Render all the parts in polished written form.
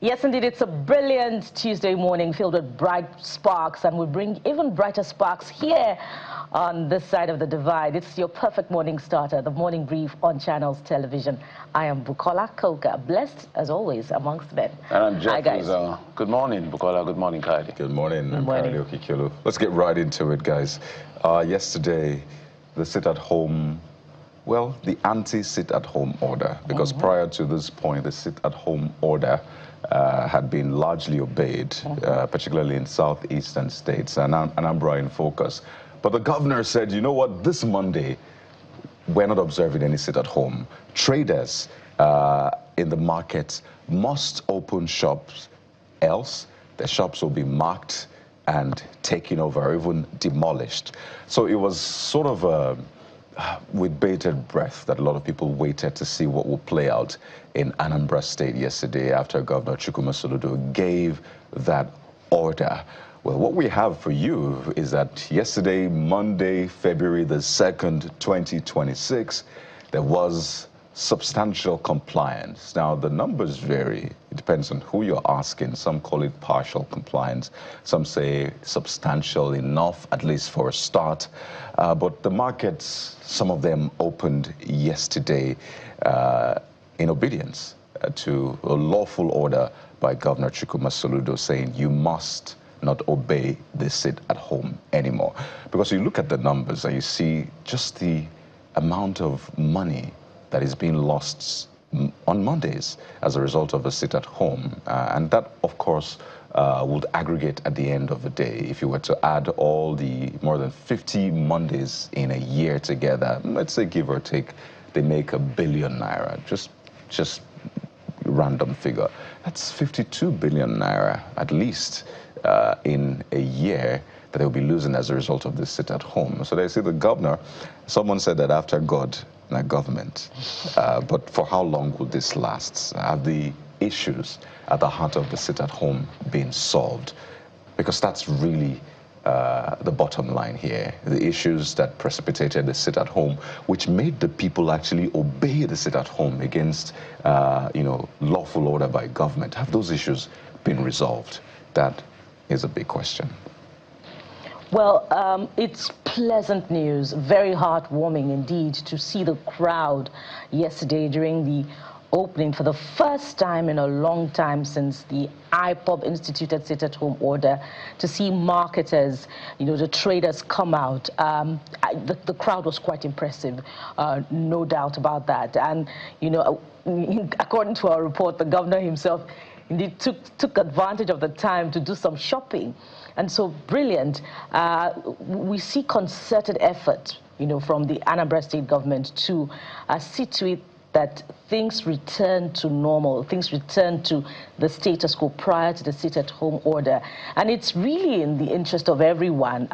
Yes, indeed, it's a brilliant Tuesday morning filled with bright sparks, and we bring even brighter sparks here on this side of the divide. It's your perfect morning starter, the morning brief on Channels Television. I am Bukola Koka, blessed as always amongst men. And I'm Jeff. Hi, guys. Good morning, Bukola. Good morning, Kaidi. Good morning. Good morning. I'm Kaidi Okikiolu. Let's get right into it, guys. Yesterday, the sit-at-home, well, the anti-sit-at-home order, because prior to this point, the sit-at-home order had been largely obeyed, particularly in southeastern states, and Anambra in focus. But the governor said, you know what, this Monday, we're not observing any sit-at-home. Traders in the markets must open shops, else the shops will be marked and taken over, even demolished. So it was sort of with bated breath that a lot of people waited to see what would play out in Anambra State yesterday after Governor Chukwuma Soludo gave that order. Well, what we have for you is that yesterday, Monday, February the 2nd, 2026, there was substantial compliance. Now, the numbers vary. It depends on who you're asking. Some call it partial compliance. Some say substantial enough, at least for a start. But the markets, some of them opened yesterday in obedience to a lawful order by Governor Chukwuma Soludo saying you must not obey this sit-at-home anymore. Because you look at the numbers and you see just the amount of money that is being lost on Mondays as a result of a sit-at-home. And that, of course, would aggregate at the end of the day. If you were to add all the more than 50 Mondays in a year together, let's say give or take, they make ₦1 billion. Just random figure. That's 52 billion naira, at least, in a year that they'll be losing as a result of this sit-at-home. So they say the governor, someone said that after God, not government. But for how long will this last? Have the issues at the heart of the sit-at-home been solved? Because that's really the bottom line here. The issues that precipitated the sit-at-home, which made the people actually obey the sit-at-home against, lawful order by government. Have those issues been resolved? That is a big question. Well, it's pleasant news, very heartwarming indeed to see the crowd yesterday during the opening for the first time in a long time since the IPOB instituted sit-at-home order, to see marketers, the traders come out. The crowd was quite impressive, no doubt about that. And, according to our report, the governor himself indeed took advantage of the time to do some shopping. And so brilliant. We see concerted effort, from the Anambra State government to see to it that things return to normal, things return to the status quo prior to the sit-at-home order. And it's really in the interest of everyone,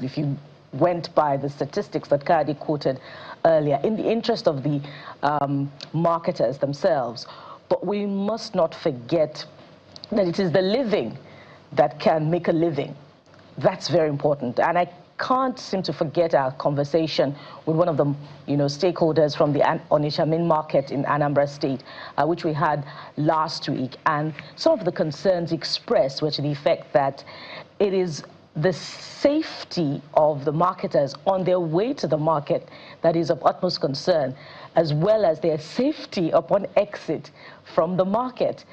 if you went by the statistics that Kadi quoted earlier, in the interest of the marketers themselves. But we must not forget that it is the living that can make a living. That's very important. And I can't seem to forget our conversation with one of the stakeholders from the Onitsha main market in Anambra State, which we had last week. And some of the concerns expressed were to the effect that it is the safety of the marketers on their way to the market that is of utmost concern, as well as their safety upon exit from the market.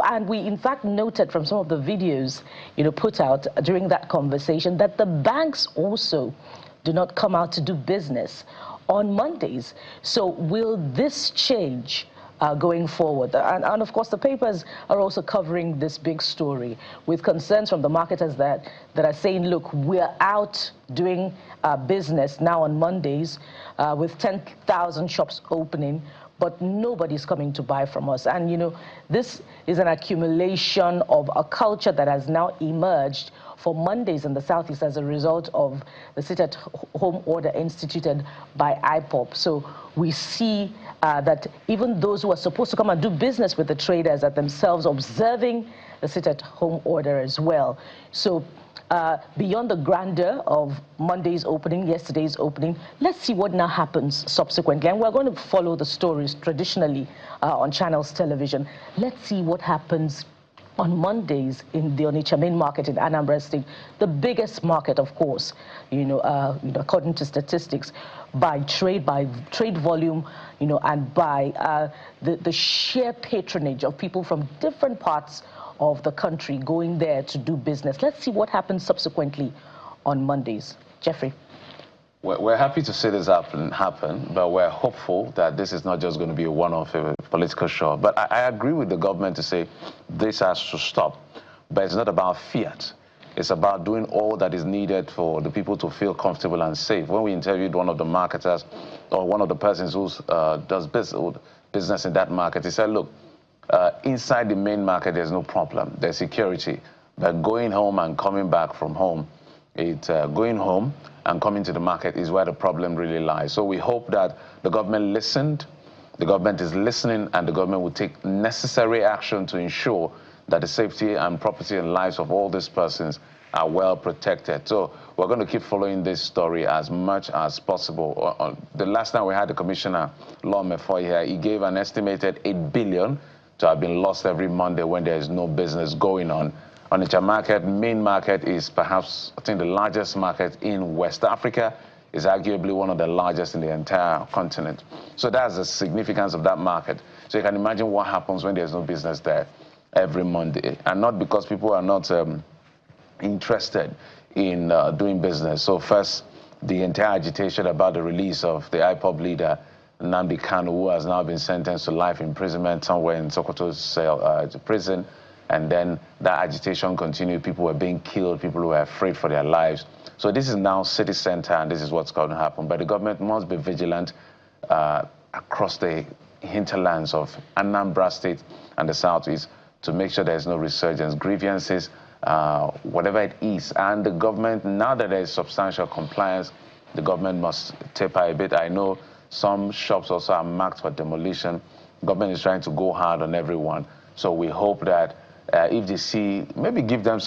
And we, in fact, noted from some of the videos, put out during that conversation that the banks also do not come out to do business on Mondays. So will this change going forward? And of course, the papers are also covering this big story with concerns from the marketers that are saying, look, we're out doing business now on Mondays with 10,000 shops opening, but nobody's coming to buy from us. And, this is an accumulation of a culture that has now emerged for Mondays in the Southeast as a result of the sit-at-home order instituted by IPOB. So we see that even those who are supposed to come and do business with the traders are themselves observing the sit-at-home order as well. So beyond the grandeur of Monday's opening, yesterday's opening, let's see what now happens subsequently. And we're going to follow the stories traditionally on Channels Television. Let's see what happens on Mondays in the Onitsha main market in Anambra State, the biggest market, of course, according to statistics, by trade volume, and by the sheer patronage of people from different parts of the country going there to do business. Let's see what happens subsequently on Mondays. Jeffrey. We're happy to see this happen, but we're hopeful that this is not just going to be a one-off political show. But I agree with the government to say this has to stop. But it's not about fiat. It's about doing all that is needed for the people to feel comfortable and safe. When we interviewed one of the marketers, or one of the persons who does business in that market, he said, look, inside the main market, there's no problem. There's security. But going home and coming back from home, going home and coming to the market is where the problem really lies. So we hope that the government listened, the government is listening, and the government will take necessary action to ensure that the safety and property and lives of all these persons are well protected. So we're going to keep following this story as much as possible. The last time we had the Commissioner, Law Mefoy, here, he gave an estimated 8 billion to have been lost every Monday when there is no business going on. Onitsha market, main market, is perhaps, I think, the largest market in West Africa. Is arguably one of the largest in the entire continent. So that's the significance of that market. So you can imagine what happens when there's no business there every Monday. And not because people are not interested in doing business. So first, the entire agitation about the release of the IPOB leader, Nnamdi Kanu, who has now been sentenced to life imprisonment somewhere in Sokoto's prison. And then that agitation continued. People were being killed. People were afraid for their lives. So this is now city center, and this is what's going to happen. But the government must be vigilant across the hinterlands of Anambra State and the Southeast to make sure there's no resurgence, grievances, whatever it is. And the government, now that there is substantial compliance, the government must taper a bit. I know some shops also are marked for demolition. Government is trying to go hard on everyone. So we hope that if they see, maybe give them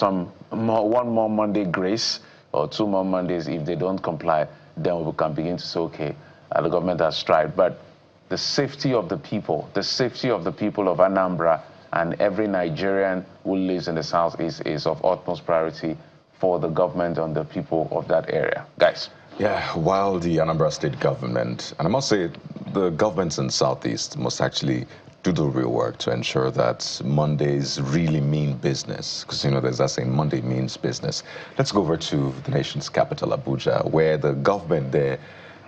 one more Monday grace or 2 more Mondays. If they don't comply, then we can begin to say, okay, the government has tried. But the safety of the people of Anambra and every Nigerian who lives in the Southeast is of utmost priority for the government and the people of that area. Guys. Yeah, while the Anambra State government, and I must say the governments in the Southeast must actually do the real work to ensure that Mondays really mean business. Because, there's that saying, Monday means business. Let's go over to the nation's capital, Abuja, where the government there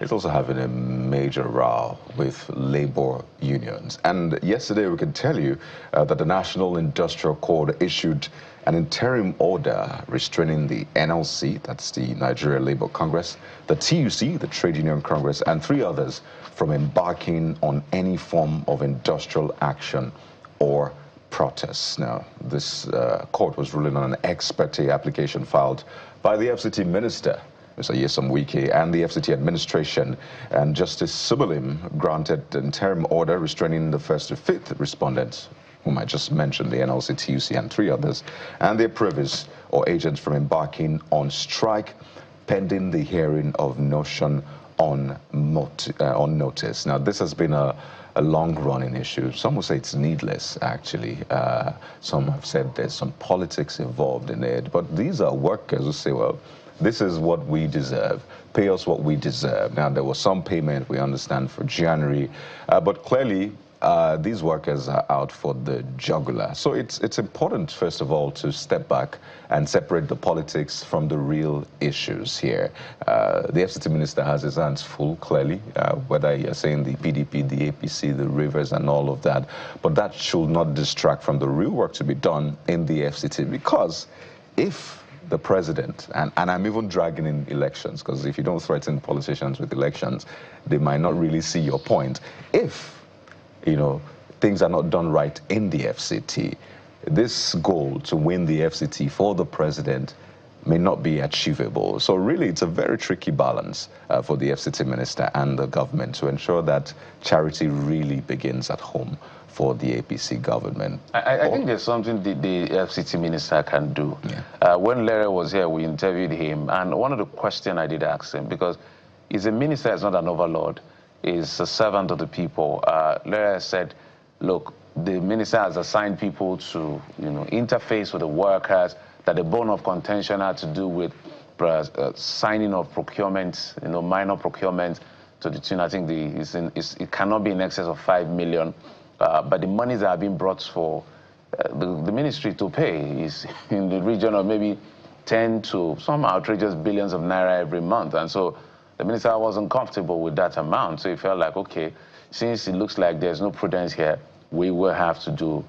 is also having a major row with labor unions. And yesterday, we could tell you that the National Industrial Court issued an interim order restraining the NLC, that's the Nigeria Labour Congress, the TUC, the Trade Union Congress, and 3 others from embarking on any form of industrial action or protests. Now, this court was ruling on an ex parte application filed by the FCT Minister, Mr. Nyesom Wike, and the FCT administration, and Justice Subulim granted an interim order restraining the 1st to 5th respondents, whom I just mentioned, the NLC, TUC, and 3 others, and their previous or agents from embarking on strike pending the hearing of notion on notice. Now, this has been a long-running issue. Some will say it's needless, actually. Some have said there's some politics involved in it. But these are workers who say, well, this is what we deserve. Pay us what we deserve. Now, there was some payment, we understand, for January. But clearly, these workers are out for the jugular. So it's important, first of all, to step back and separate the politics from the real issues here. The FCT minister has his hands full, clearly, whether you're saying the PDP, the APC, the Rivers, and all of that. But that should not distract from the real work to be done in the FCT, because if the president, and I'm even dragging in elections, because if you don't threaten politicians with elections, they might not really see your point. If things are not done right in the FCT, this goal to win the FCT for the president may not be achievable. So really, it's a very tricky balance for the FCT minister and the government to ensure that charity really begins at home for the APC government. I think there's something the FCT minister can do. Yeah. When Larry was here, we interviewed him, and one of the questions I did ask him, because he's a minister, he's not an overlord, is a servant of the people. Larry said, look, the minister has assigned people to, interface with the workers, that the bone of contention had to do with signing of procurement, minor procurement to the tune, I think it cannot be in excess of 5 million. But the monies that have been brought for the ministry to pay is in the region of maybe 10 to some outrageous billions of naira every month. And so the minister wasn't comfortable with that amount. So he felt like, okay, since it looks like there's no prudence here, we will have to do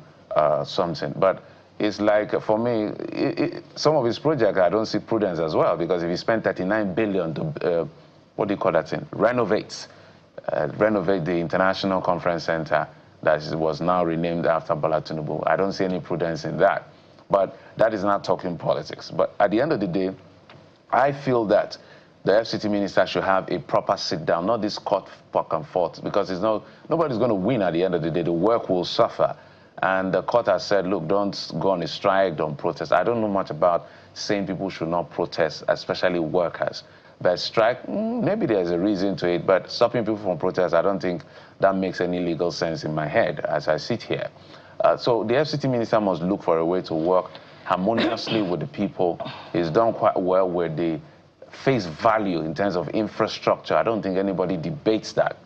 something. But it's like, for me, some of his projects, I don't see prudence as well, because if he spent 39 billion to, what do you call that thing? Renovate the International Conference Center that was now renamed after Bola Tinubu. I don't see any prudence in that. But that is not talking politics. But at the end of the day, I feel that the FCT minister should have a proper sit down, not this court back and forth, because nobody's going to win at the end of the day. The work will suffer. And the court has said, look, don't go on a strike, don't protest. I don't know much about saying people should not protest, especially workers. But strike, maybe there's a reason to it, but stopping people from protest, I don't think that makes any legal sense in my head as I sit here. So the FCT minister must look for a way to work harmoniously with the people. He's done quite well with the face value in terms of infrastructure. I don't think anybody debates that.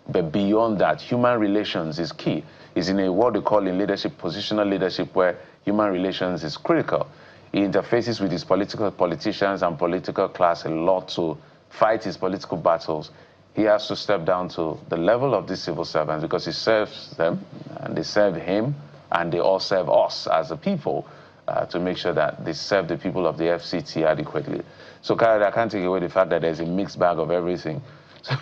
But beyond that, human relations is key. It's in a what they call in leadership, positional leadership, where human relations is critical. He interfaces with his politicians and political class a lot to fight his political battles. He has to step down to the level of these civil servants, because he serves them, and they serve him, and they all serve us as a people, to make sure that they serve the people of the FCT adequately. So, Khaled, I can't take away the fact that there's a mixed bag of everything. So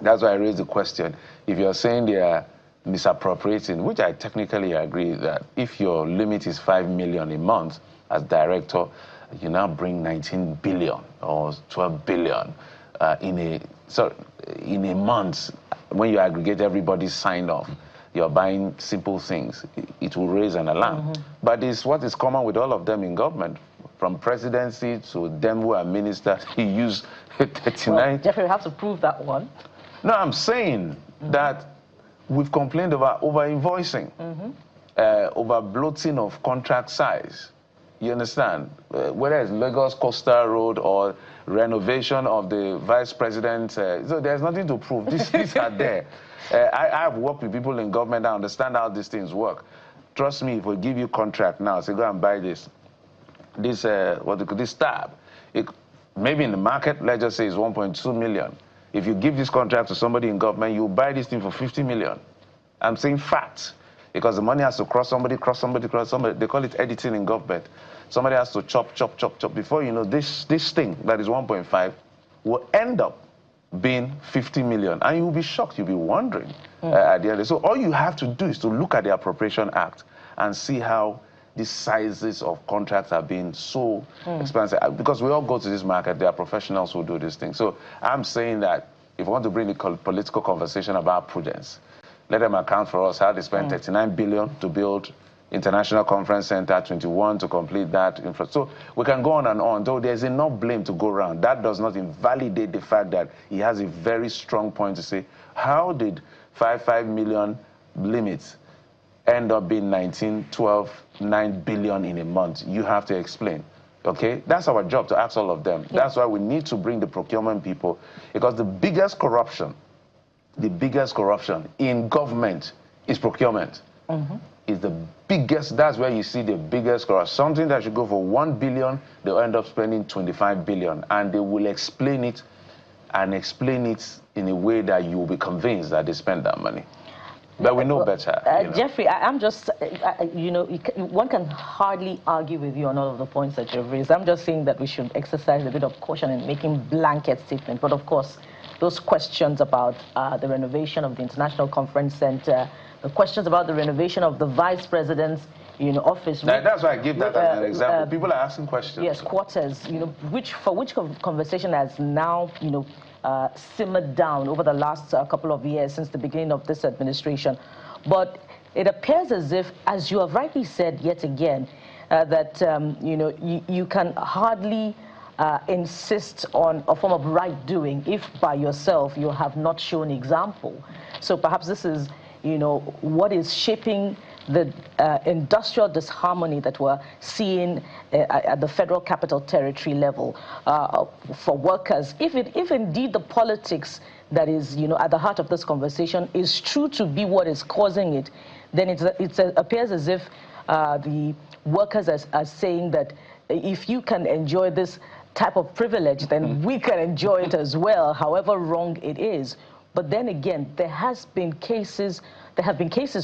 that's why I raised the question. If you're saying they are misappropriating, which I technically agree that if your limit is 5 million a month as director, you now bring 19 billion or 12 billion in a month. When you aggregate everybody's signed off, you're buying simple things. It will raise an alarm. But it's what is common with all of them in government. From presidency to them who are ministers, he used 39. Well, Jeffrey, we have to prove that one. No, I'm saying that we've complained about over-invoicing, over-bloating of contract size. You understand? Whether it's Lagos Coastal Road or renovation of the vice president, so there's nothing to prove. These are there. I've worked with people in government that understand how these things work. Trust me, if we give you contract now, say go and buy this tab. Maybe in the market, let's just say it's 1.2 million. If you give this contract to somebody in government, you buy this thing for 50 million. I'm saying fact, because the money has to cross somebody. They call it editing in government. Somebody has to chop. Before you know, this thing that is 1.5 will end up being 50 million. And you'll be shocked. You'll be wondering at the end. So all you have to do is to look at the Appropriation Act and see how the sizes of contracts are being so expensive. Because we all go to this market, there are professionals who do this thing. So I'm saying that if we want to bring the political conversation about prudence, let them account for us how they spent 39 billion to build International Conference Center, 21 to complete that infrastructure. So we can go on and on, though there's enough blame to go around. That does not invalidate the fact that he has a very strong point to say, how did 5 million limits end up being 9 billion in a month? You have to explain. Okay? That's our job, to ask all of them. Yeah. That's why we need to bring the procurement people, because the biggest corruption in government is procurement. Is the biggest, that's where you see the biggest corruption. Something that should go for 1 billion, they'll end up spending 25 billion. And they will explain it in a way that you will be convinced that they spend that money. But we know better. Jeffrey, I'm just, one can hardly argue with you on all of the points that you've raised. I'm just saying that we should exercise a bit of caution in making blanket statements. But of course, those questions about the renovation of the International Conference Center, the questions about the renovation of the Vice President's office. That's why I give that as an example. People are asking questions. Yes, quarters, which conversation has now, simmered down over the last couple of years since the beginning of this administration. But it appears as if, as you have rightly said yet again, that you can hardly insist on a form of right doing if by yourself you have not shown example. So perhaps this is you know, what is shaping the industrial disharmony that we're seeing at the Federal Capital Territory level for workers. If indeed the politics that is, you know, at the heart of this conversation is true to be what is causing it, then it appears as if the workers are saying that if you can enjoy this type of privilege, then we can enjoy it as well, however wrong it is. But then again, there have been cases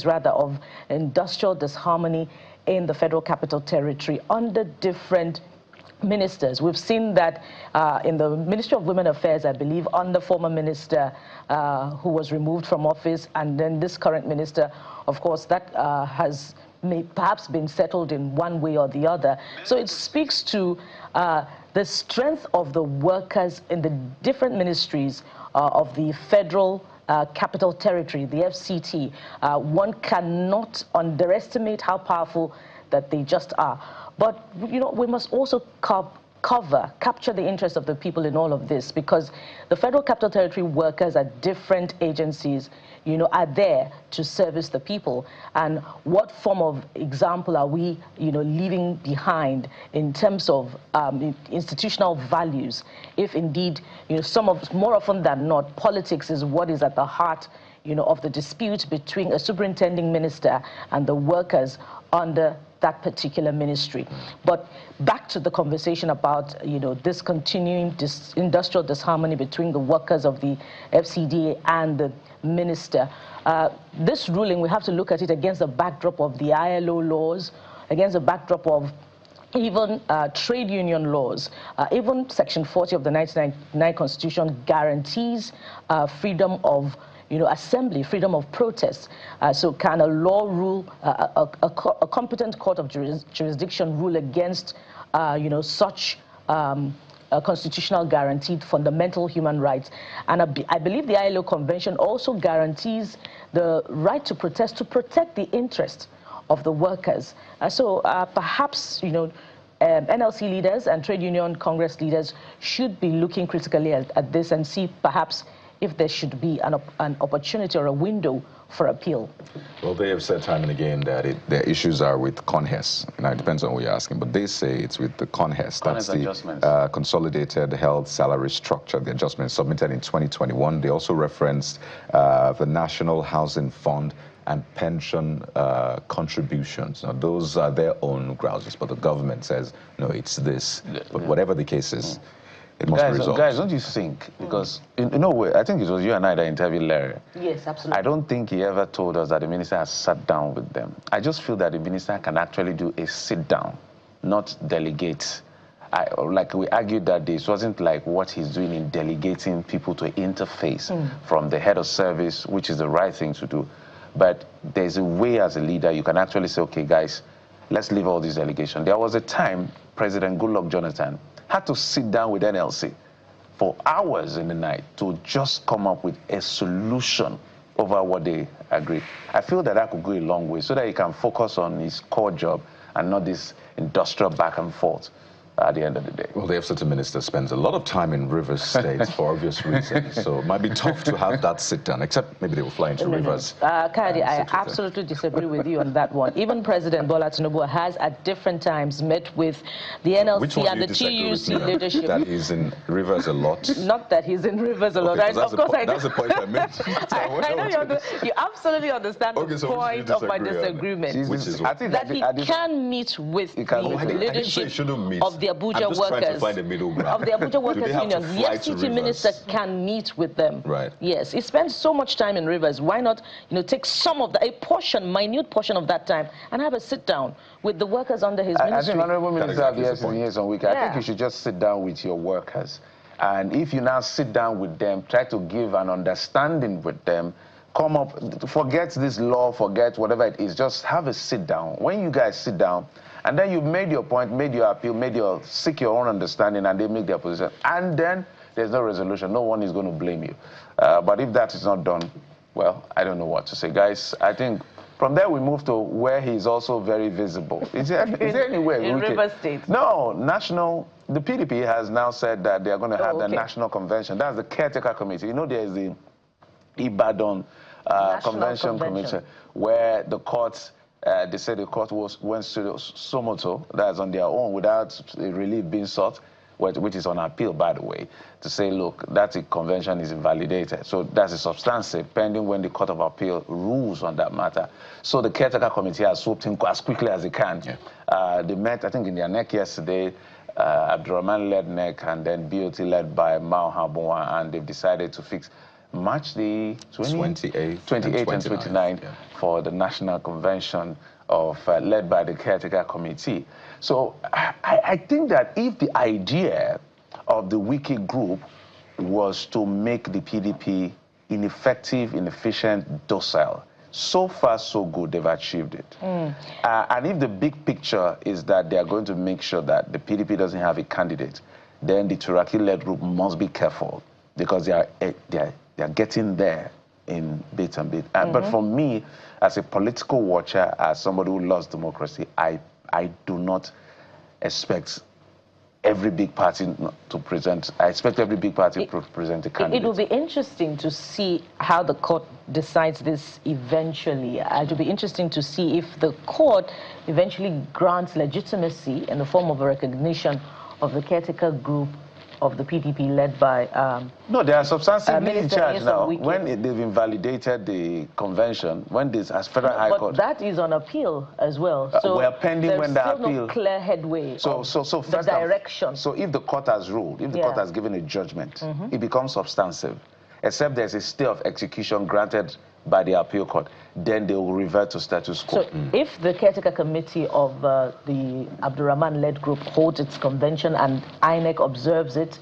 rather of industrial disharmony in the Federal Capital Territory under different ministers. We've seen that in the Ministry of Women Affairs, I believe, under former minister who was removed from office, and then this current minister, of course, that has perhaps been settled in one way or the other. So it speaks to the strength of the workers in the different ministries of the Federal Capital Territory, the FCT. One cannot underestimate how powerful that they just are. But, you know, we must also capture the interest of the people in all of this, because the Federal Capital Territory workers at different agencies, you know, are there to service the people. And what form of example are we, you know, leaving behind in terms of institutional values, if indeed, you know, more often than not, politics is what is at the heart, you know, of the dispute between a superintending minister and the workers under that particular ministry. But back to the conversation about, you know, this continuing industrial disharmony between the workers of the FCDA and the minister. This ruling, we have to look at it against the backdrop of the ILO laws, against the backdrop of even trade union laws. Even Section 40 of the 1999 Constitution guarantees freedom of, you know, assembly, freedom of protest. So can a law rule, a competent court of jurisdiction rule against, you know, such constitutional guaranteed fundamental human rights? And I believe the ILO Convention also guarantees the right to protest, to protect the interest of the workers. So perhaps, you know, NLC leaders and trade union Congress leaders should be looking critically at this and see perhaps if there should be an opportunity or a window for appeal. Well, they have said time and again that their issues are with CONHES. Now, it depends on who you're asking, but they say it's with the CONHES. That's the Consolidated Health Salary Structure, the adjustment submitted in 2021. They also referenced the National Housing Fund and pension contributions. Now, those are their own grouses, but the government says, no, it's this. But whatever the case is, it must be resolved. Guys, don't you think, because in no way, I think it was you and I that interviewed Larry. Yes, absolutely. I don't think he ever told us that the minister has sat down with them. I just feel that the minister can actually do a sit down, not delegate. Like we argued that this wasn't like what he's doing in delegating people to interface from the head of service, which is the right thing to do. But there's a way as a leader you can actually say, okay, guys, let's leave all these delegations. There was a time President Goodluck Jonathan had to sit down with NLC for hours in the night to just come up with a solution over what they agreed. I feel that that could go a long way so that he can focus on his core job and not this industrial back and forth at the end of the day. Well, the FCT minister spends a lot of time in Rivers State for obvious reasons, so it might be tough to have that sit down, except maybe they will fly into Rivers. Kadi, I absolutely disagree with you on that one. Even President Bola Tinubu has at different times met with the NLC and the TUC leadership. That he's in Rivers a lot? Not that he's in Rivers a lot. Okay, that's the point I made. I know you absolutely understand the point of my disagreement. I think that he can meet with the leadership of the Abuja workers, of the Abuja Workers Union. The FCT minister can meet with them. Right. Yes, he spends so much time in Rivers. Why not, you know, take some of a minute portion of that time and have a sit down with the workers under his ministry? I think Honorable Minister of the FCT on week. I think you should just sit down with your workers, and if you now sit down with them, try to give an understanding with them. Come up, forget this law, forget whatever it is. Just have a sit down. When you guys sit down, and then you've made your point, made your appeal, seek your own understanding, and they make their position. And then there's no resolution. No one is going to blame you. But if that is not done, well, I don't know what to say. Guys, I think from there we move to where he's also very visible. Is there anywhere? In Rivers State? No, the PDP has now said that they are going to have the national convention. That's the caretaker committee. You know, there's the Ibadan Convention. Committee, where the court, they said the court went to Somoto, that's on their own, without a relief being sought, which is on appeal, by the way, to say, look, that convention is invalidated. So that's a substantive, pending when the Court of Appeal rules on that matter. So the caretaker committee has swooped in as quickly as they can. Yeah. They met, I think, in their NEC yesterday. Abdurrahman led NEC, and then BOT led by Mao Habonwa, and they've decided to fix March the 28th and 29th yeah, for the National Convention of led by the caretaker committee. So I think that if the idea of the Wiki group was to make the PDP ineffective, inefficient, docile, so far so good, they've achieved it. And if the big picture is that they are going to make sure that the PDP doesn't have a candidate, then the Turaki-led group must be careful, because they are getting there in bit and bit. But for me, as a political watcher, as somebody who loves democracy, I do not expect every big party to present. I expect every big party to present a candidate. It will be interesting to see how the court decides this eventually. It will be interesting to see if the court eventually grants legitimacy in the form of a recognition of the caretaker group of the PDP led by... no, they are substantively in charge now. When they've invalidated the convention, when this, as Federal High Court... But that is on appeal as well. So we are pending when the appeal... There's still no clear headway so the direction. So if the court has ruled, if the court has given a judgment, it becomes substantive, except there's a stay of execution granted by the appeal court, then they will revert to status quo. So if the caretaker committee of the Abdurrahman-led group holds its convention and INEC observes it,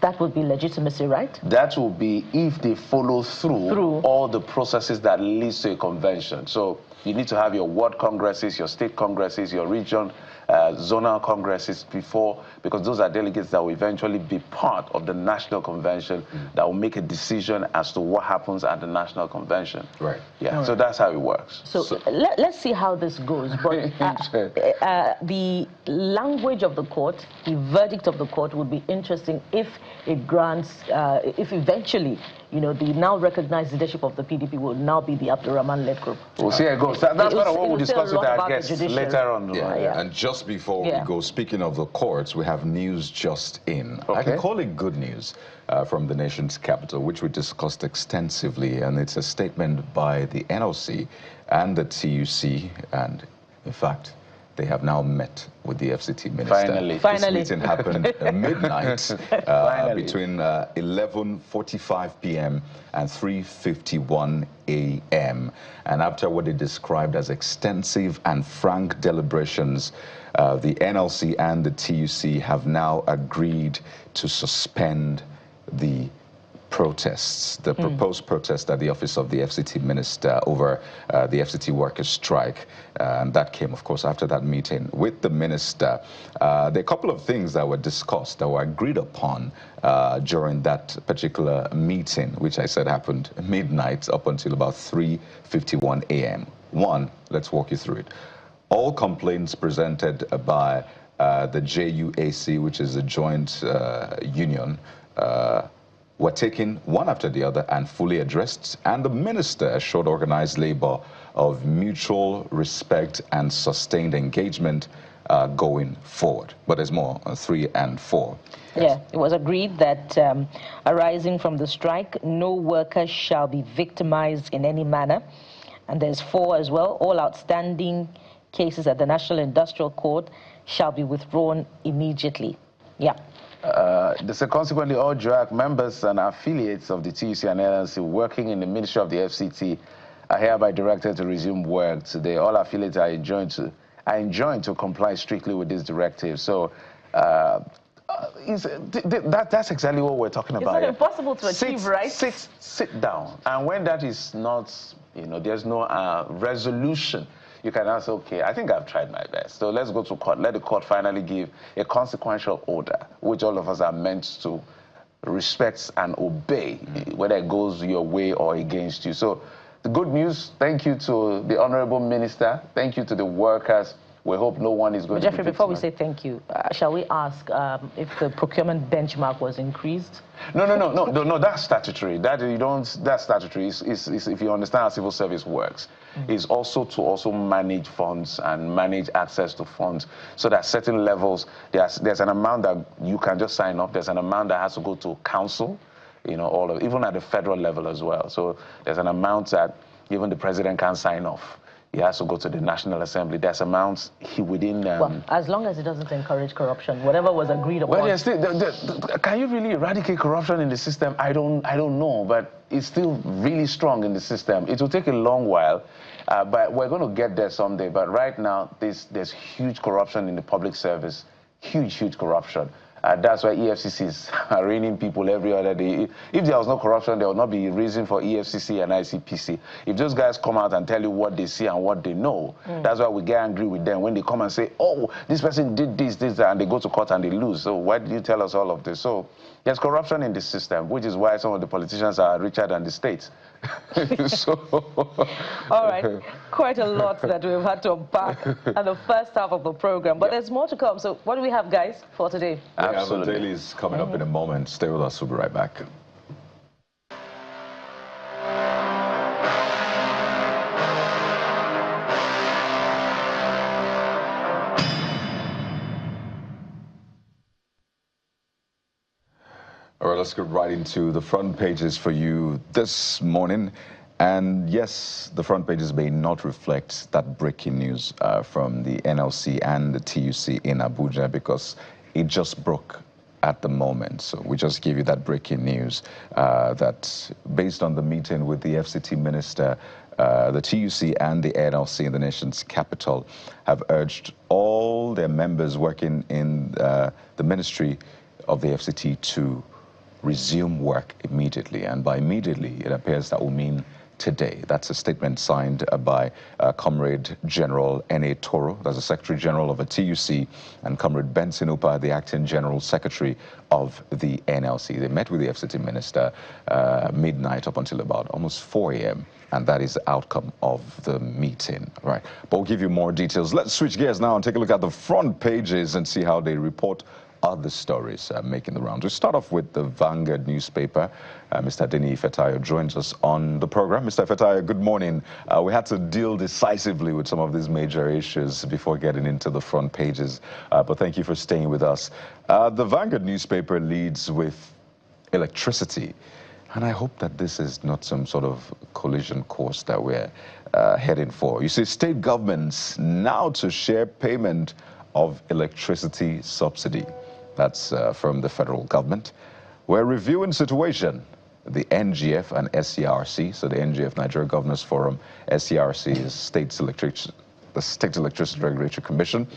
that would be legitimacy, right? That will be if they follow through all the processes that leads to a convention. So you need to have your ward congresses, your state congresses, your region, zonal congresses before, because those are delegates that will eventually be part of the national convention that will make a decision as to what happens at the national convention. Right. Yeah. So that's how it works. So let's see how this goes. But the language of the court, the verdict of the court would be interesting if it grants, if eventually, you know, the now recognized leadership of the PDP will now be the Abdurrahman-led group. We'll see how it goes. That's part of what we'll discuss with our guests later on. Yeah. And just before we go, speaking of the courts, we have news just in. I can call it good news from the nation's capital, which we discussed extensively, and it's a statement by the NLC and the TUC, and in fact, they have now met with the FCT minister. Finally. This meeting happened at midnight between 11:45 p.m. and 3:51 a.m. And after what they described as extensive and frank deliberations, the NLC and the TUC have now agreed to suspend the protests, the proposed protest at the office of the FCT minister over the FCT workers' strike. And that came, of course, after that meeting with the minister. There are a couple of things that were discussed, that were agreed upon during that particular meeting, which I said happened midnight up until about 3:51 a.m. One, let's walk you through it. All complaints presented by the JUAC, which is a joint union, were taken one after the other and fully addressed, and the minister assured organized labor of mutual respect and sustained engagement going forward. But there's more, 3 and 4. Yeah, it was agreed that arising from the strike, no worker shall be victimized in any manner. And there's 4 as well. All outstanding cases at the National Industrial Court shall be withdrawn immediately. Yeah. Consequently, all JUAC members and affiliates of the TUC and NLC working in the Ministry of the FCT are hereby directed to resume work today. All affiliates are enjoined to comply strictly with this directive. So that's exactly what we're talking about. It's not impossible to achieve, right? Sit down. And when that is not, you know, there's no resolution, you can answer, okay, I think I've tried my best. So let's go to court. Let the court finally give a consequential order, which all of us are meant to respect and obey, whether it goes your way or against you. So the good news, thank you to the Honorable Minister. Thank you to the workers we hope no one is going Jeffrey, to be before we say thank you, shall we ask if the procurement benchmark was increased? No, that's statutory. That's statutory. Is if you understand how civil service works, is also to manage funds and manage access to funds, so that certain levels, there's an amount that you can just sign up, there's an amount that has to go to council, even at the federal level as well. So there's an amount that even the president can't sign off. He has to go to the National Assembly. There's amounts within... well, as long as it doesn't encourage corruption, whatever was agreed upon. Well, can you really eradicate corruption in the system? I don't know, but it's still really strong in the system. It will take a long while, but we're going to get there someday. But right now, there's huge corruption in the public service, huge corruption. That's why EFCCs are arraigning people every other day. If there was no corruption, there would not be a reason for EFCC and ICPC. If those guys come out and tell you what they see and what they know, that's why we get angry with them when they come and say, oh, this person did this, and they go to court and they lose. So why did you tell us all of this? So there's corruption in the system, which is why some of the politicians are richer than the states. All right, quite a lot that we've had to unpack in the first half of the program, but there's more to come. So what do we have, guys, for today? Absolutely. Daily is coming up in a moment. Stay with us. We'll be right back. All right, let's get right into the front pages for you this morning. And yes, the front pages may not reflect that breaking news from the NLC and the TUC in Abuja, because it just broke at the moment. So we just give you that breaking news that based on the meeting with the FCT minister, the TUC and the NLC in the nation's capital have urged all their members working in the ministry of the FCT to resume work immediately. And by immediately, it appears that will mean today. That's a statement signed by Comrade General N.A. Toro, that's the Secretary General of the TUC, and Comrade Benson Upa, the Acting General Secretary of the NLC. They met with the FCT Minister midnight up until about almost 4 a.m., and that is the outcome of the meeting. Right. But we'll give you more details. Let's switch gears now and take a look at the front pages and see how they report other stories making the rounds. We start off with the Vanguard newspaper. Mr. Deni Fetayo joins us on the program. Mr. Fetayo, good morning. We had to deal decisively with some of these major issues before getting into the front pages, but thank you for staying with us. The Vanguard newspaper leads with electricity, and I hope that this is not some sort of collision course that we're heading for. You see, state governments now to share payment of electricity subsidy. That's from the federal government. We're reviewing situation. The NGF and SCRC, so the NGF, Nigeria Governors Forum, SCRC is the State Electricity Regulatory Commission.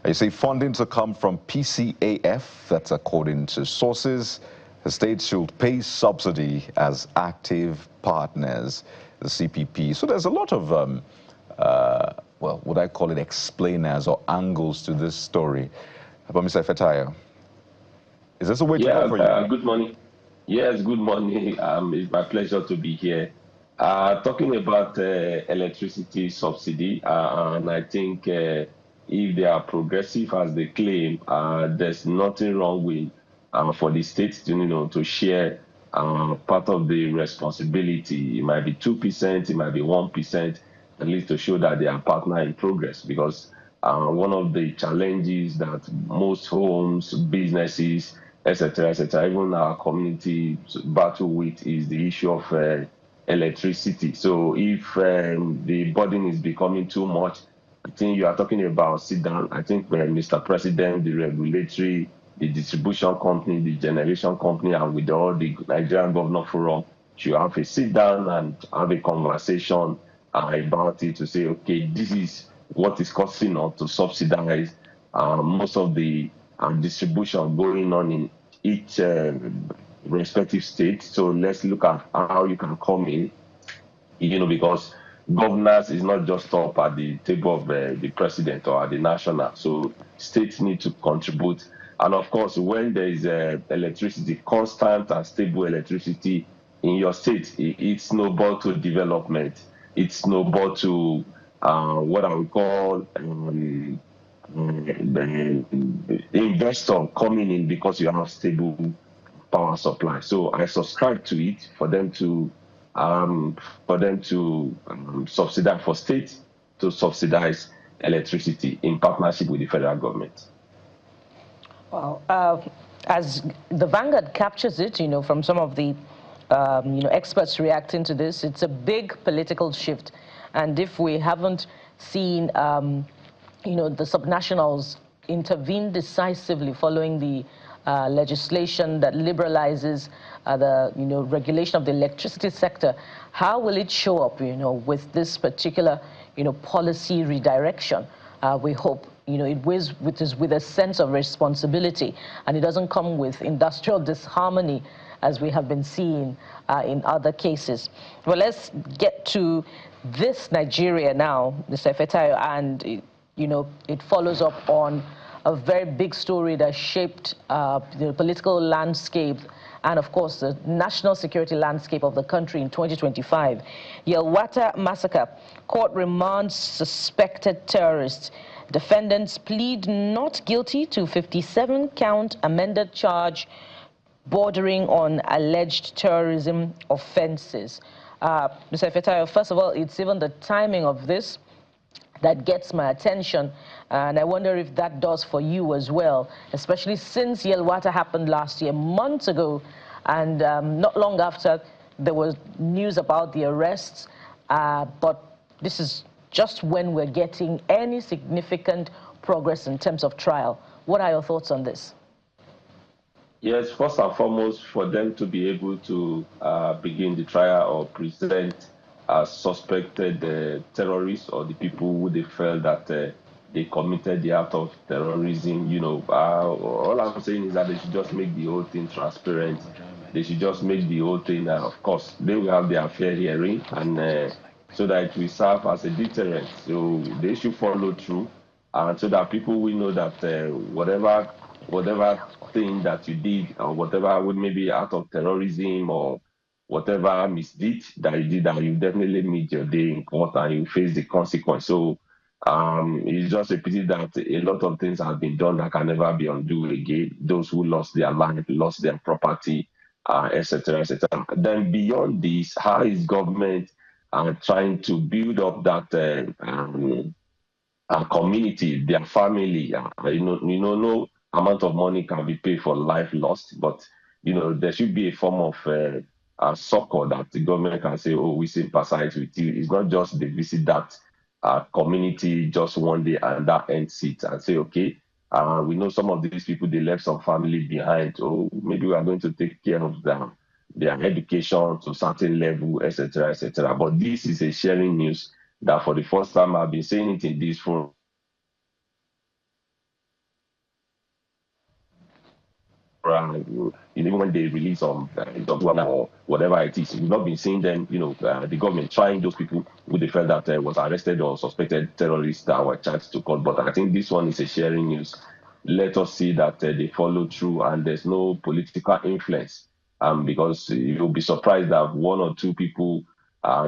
You see funding to come from PCAF, that's according to sources. The states should pay subsidy as active partners, the CPP. So there's a lot of, well, would I call it explainers or angles to this story. But Mr. Fetayo, is this a way to go for you? Good morning. Yes, good morning. It's my pleasure to be here. Talking about electricity subsidy, and I think if they are progressive as they claim, there's nothing wrong with for the states to share part of the responsibility. It might be 2%, it might be 1%, at least to show that they are partner in progress, because one of the challenges that most homes, businesses, etc., even our community battle with is the issue of electricity. So if the burden is becoming too much, I think you are talking about sit down. I think Mr. President, the regulatory, the distribution company, the generation company, and with all the Nigerian Governor Forum, should have a sit down and have a conversation about it to say, okay, this is what is costing us to subsidize most of the distribution going on in each respective state. So let's look at how you can come in, because governance is not just up at the table of the president or at the national. So states need to contribute. And of course, when there is electricity, constant and stable electricity in your state, it's snowball to development. It's snowball to what I would call the investor coming in because you have stable power supply. So I subscribe to it for them to subsidize, for states to subsidize electricity in partnership with the federal government. Well, as the Vanguard captures it, from some of the experts reacting to this, it's a big political shift, and if we haven't seen the subnationals intervene decisively following the legislation that liberalizes the regulation of the electricity sector, how will it show up with this particular policy redirection? We hope it is with a sense of responsibility, and it doesn't come with industrial disharmony as we have been seeing in other cases. Well, let's get to this Nigeria now, Mr. Fetayo, and it follows up on a very big story that shaped the political landscape and, of course, the national security landscape of the country in 2025. Yelwata massacre. Court remands suspected terrorists. Defendants plead not guilty to 57-count amended charge bordering on alleged terrorism offenses. Mr. Fetayo, first of all, it's even the timing of this that gets my attention, and I wonder if that does for you as well, especially since Yelwata happened last year, months ago, and not long after there was news about the arrests, but this is just when we're getting any significant progress in terms of trial. What are your thoughts on this? Yes, first and foremost, for them to be able to begin the trial or present suspected terrorists or the people who they felt that they committed the act of terrorism, all I'm saying is that they should just make the whole thing transparent. They should just make the whole thing, of course, they will have their fair hearing, and so that it will serve as a deterrent. So they should follow through, and so that people will know that whatever thing that you did, or whatever would maybe out of terrorism or whatever misdeed that you did, that you definitely meet your day in court and you face the consequence. So it's just a pity that a lot of things have been done that can never be undone again. Those who lost their land, lost their property, etc., etc. Then beyond this, how is government trying to build up that community, their family? No amount of money can be paid for life lost, but there should be a form of succor that the government can say, oh, we sympathize with you. It's not just they visit that community just one day and that ends it and say, okay, we know some of these people, they left some family behind, or maybe we are going to take care of their education to a certain level, etc., etc. But this is a sharing news that for the first time I've been saying it in this forum. Even when they release or whatever it is, we've not been seeing them, the government trying those people who they felt that was arrested or suspected terrorists that were charged to court. But I think this one is a sharing news. Let us see that they follow through and there's no political influence, because you'll be surprised that one or two people,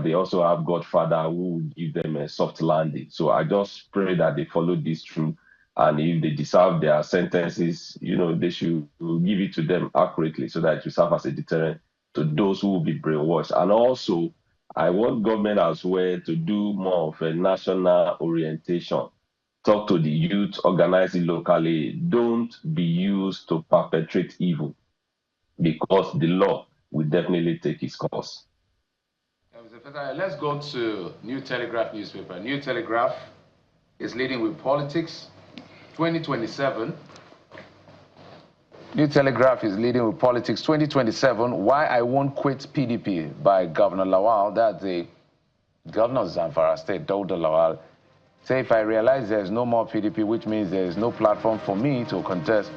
they also have godfather who give them a soft landing. So I just pray that they follow this through. And if they deserve their sentences, they should give it to them accurately so that it will serve as a deterrent to those who will be brainwashed. And also, I want government as well to do more of a national orientation. Talk to the youth, organize it locally. Don't be used to perpetrate evil, because the law will definitely take its course. Let's go to New Telegraph newspaper. New Telegraph is leading with politics. 2027. New Telegraph is leading with politics. 2027, Why I Won't Quit PDP by Governor Lawal. That's the governor of Zamfara State, Dauda Lawal. Say, if I realize there's no more PDP, which means there's no platform for me to contest,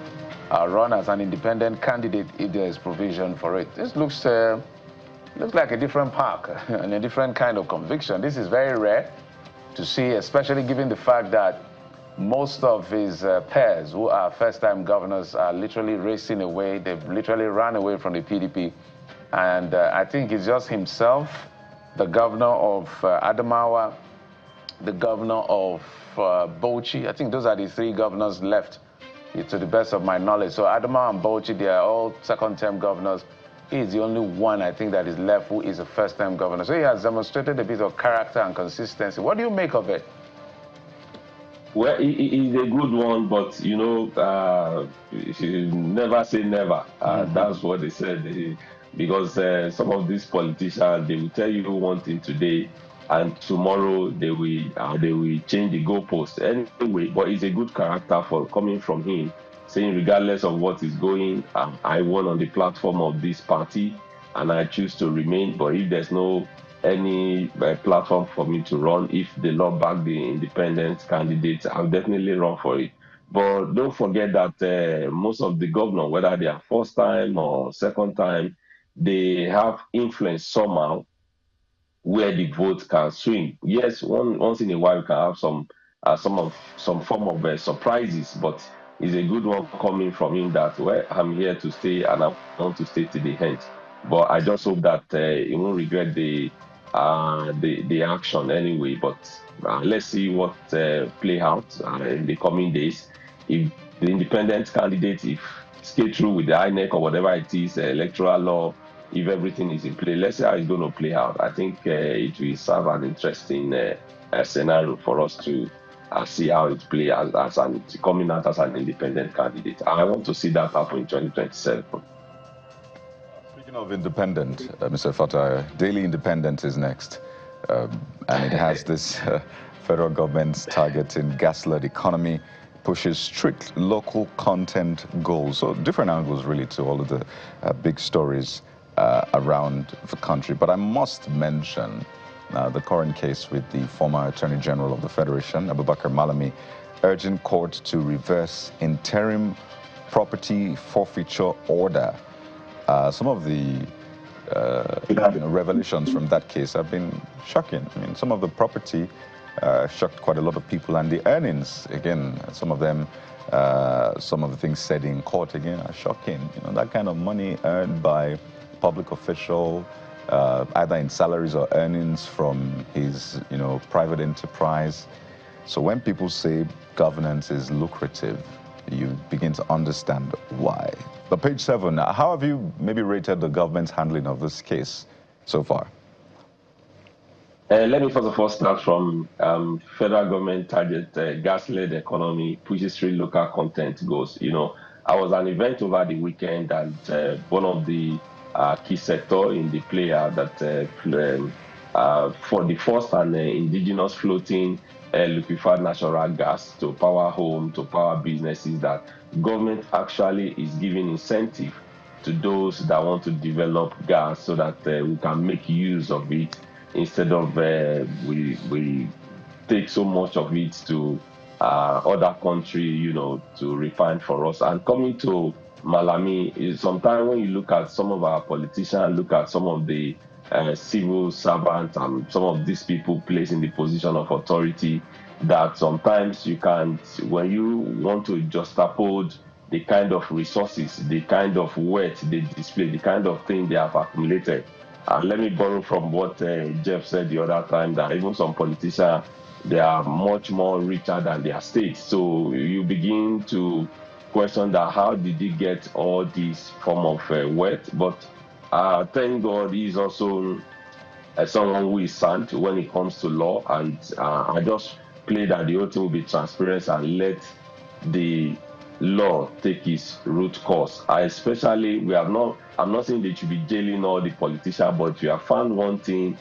run as an independent candidate if there is provision for it. This looks like a different park and a different kind of conviction. This is very rare to see, especially given the fact that most of his peers who are first-time governors are literally racing away. They've literally run away from the PDP. And I think it's just himself, the governor of Adamawa, the governor of Bauchi. I think those are the 3 governors left, to the best of my knowledge. So Adama and Bauchi, they are all second-term governors. He is the only one, I think, that is left who is a first-time governor. So he has demonstrated a bit of character and consistency. What do you make of it? Well, he's a good one, but, you know, never say never. That's what they said. Because some of these politicians, they will tell you one thing today, and tomorrow they will change the goalpost. Anyway, but it's a good character for coming from him, saying regardless of what is going, I won on the platform of this party, and I choose to remain. But if there's no any platform for me to run, if the law back the independent candidates, I'll definitely run for it. But don't forget that most of the governors, whether they are first time or second time, they have influence somehow where the vote can swing. Yes, once in a while we can have some form of surprises, but it's a good one coming from him that, well, I'm here to stay and I want to stay to the end. But I just hope that he won't regret the action anyway. But let's see what play out in the coming days. If the independent candidate, if stay through with the INEC or whatever it is, electoral law, if everything is in play, let's see how it's going to play out. I think it will serve an interesting scenario for us to see how it plays as coming out as an independent candidate. I want to see that happen in 2027. Speaking of independent, Mr. Fatah, Daily Independent is next. And it has this federal government's targeting gas-led economy, pushes strict local content goals. So different angles really to all of the big stories around the country. But I must mention the current case with the former Attorney General of the Federation, Abubakar Malami, urging court to reverse interim property forfeiture order. Some of the revelations from that case have been shocking. I mean, some of the property shocked quite a lot of people, and the earnings, again, some of them, some of the things said in court, again, are shocking. You know, that kind of money earned by public official, either in salaries or earnings from his, private enterprise. So when people say governance is lucrative, you begin to understand why. But page 7, how have you maybe rated the government's handling of this case so far? Let me first of all start from federal government target gas-led economy, pushes 3 local content goals. You know, I was at an event over the weekend, and one of the key sector in the player that for the first and indigenous floating liquefied natural gas to power home, to power businesses, that government actually is giving incentive to those that want to develop gas so that we can make use of it, instead of we take so much of it to other country, to refine for us. And coming to Malami, is sometimes when you look at some of our politicians, look at some of the civil servants and some of these people placed in the position of authority, that sometimes you can't, when you want to juxtapose the kind of resources, the kind of wealth they display, the kind of thing they have accumulated. And let me borrow from what Jeff said the other time, that even some politicians, they are much more richer than their state. So you begin to question that, how did he get all this form of wealth? But thank God he's also someone who is sound when it comes to law. And I just pray that the whole thing will be transparent and let the law take its root course. I'm not saying they should be jailing all the politicians, but if you have found one thing,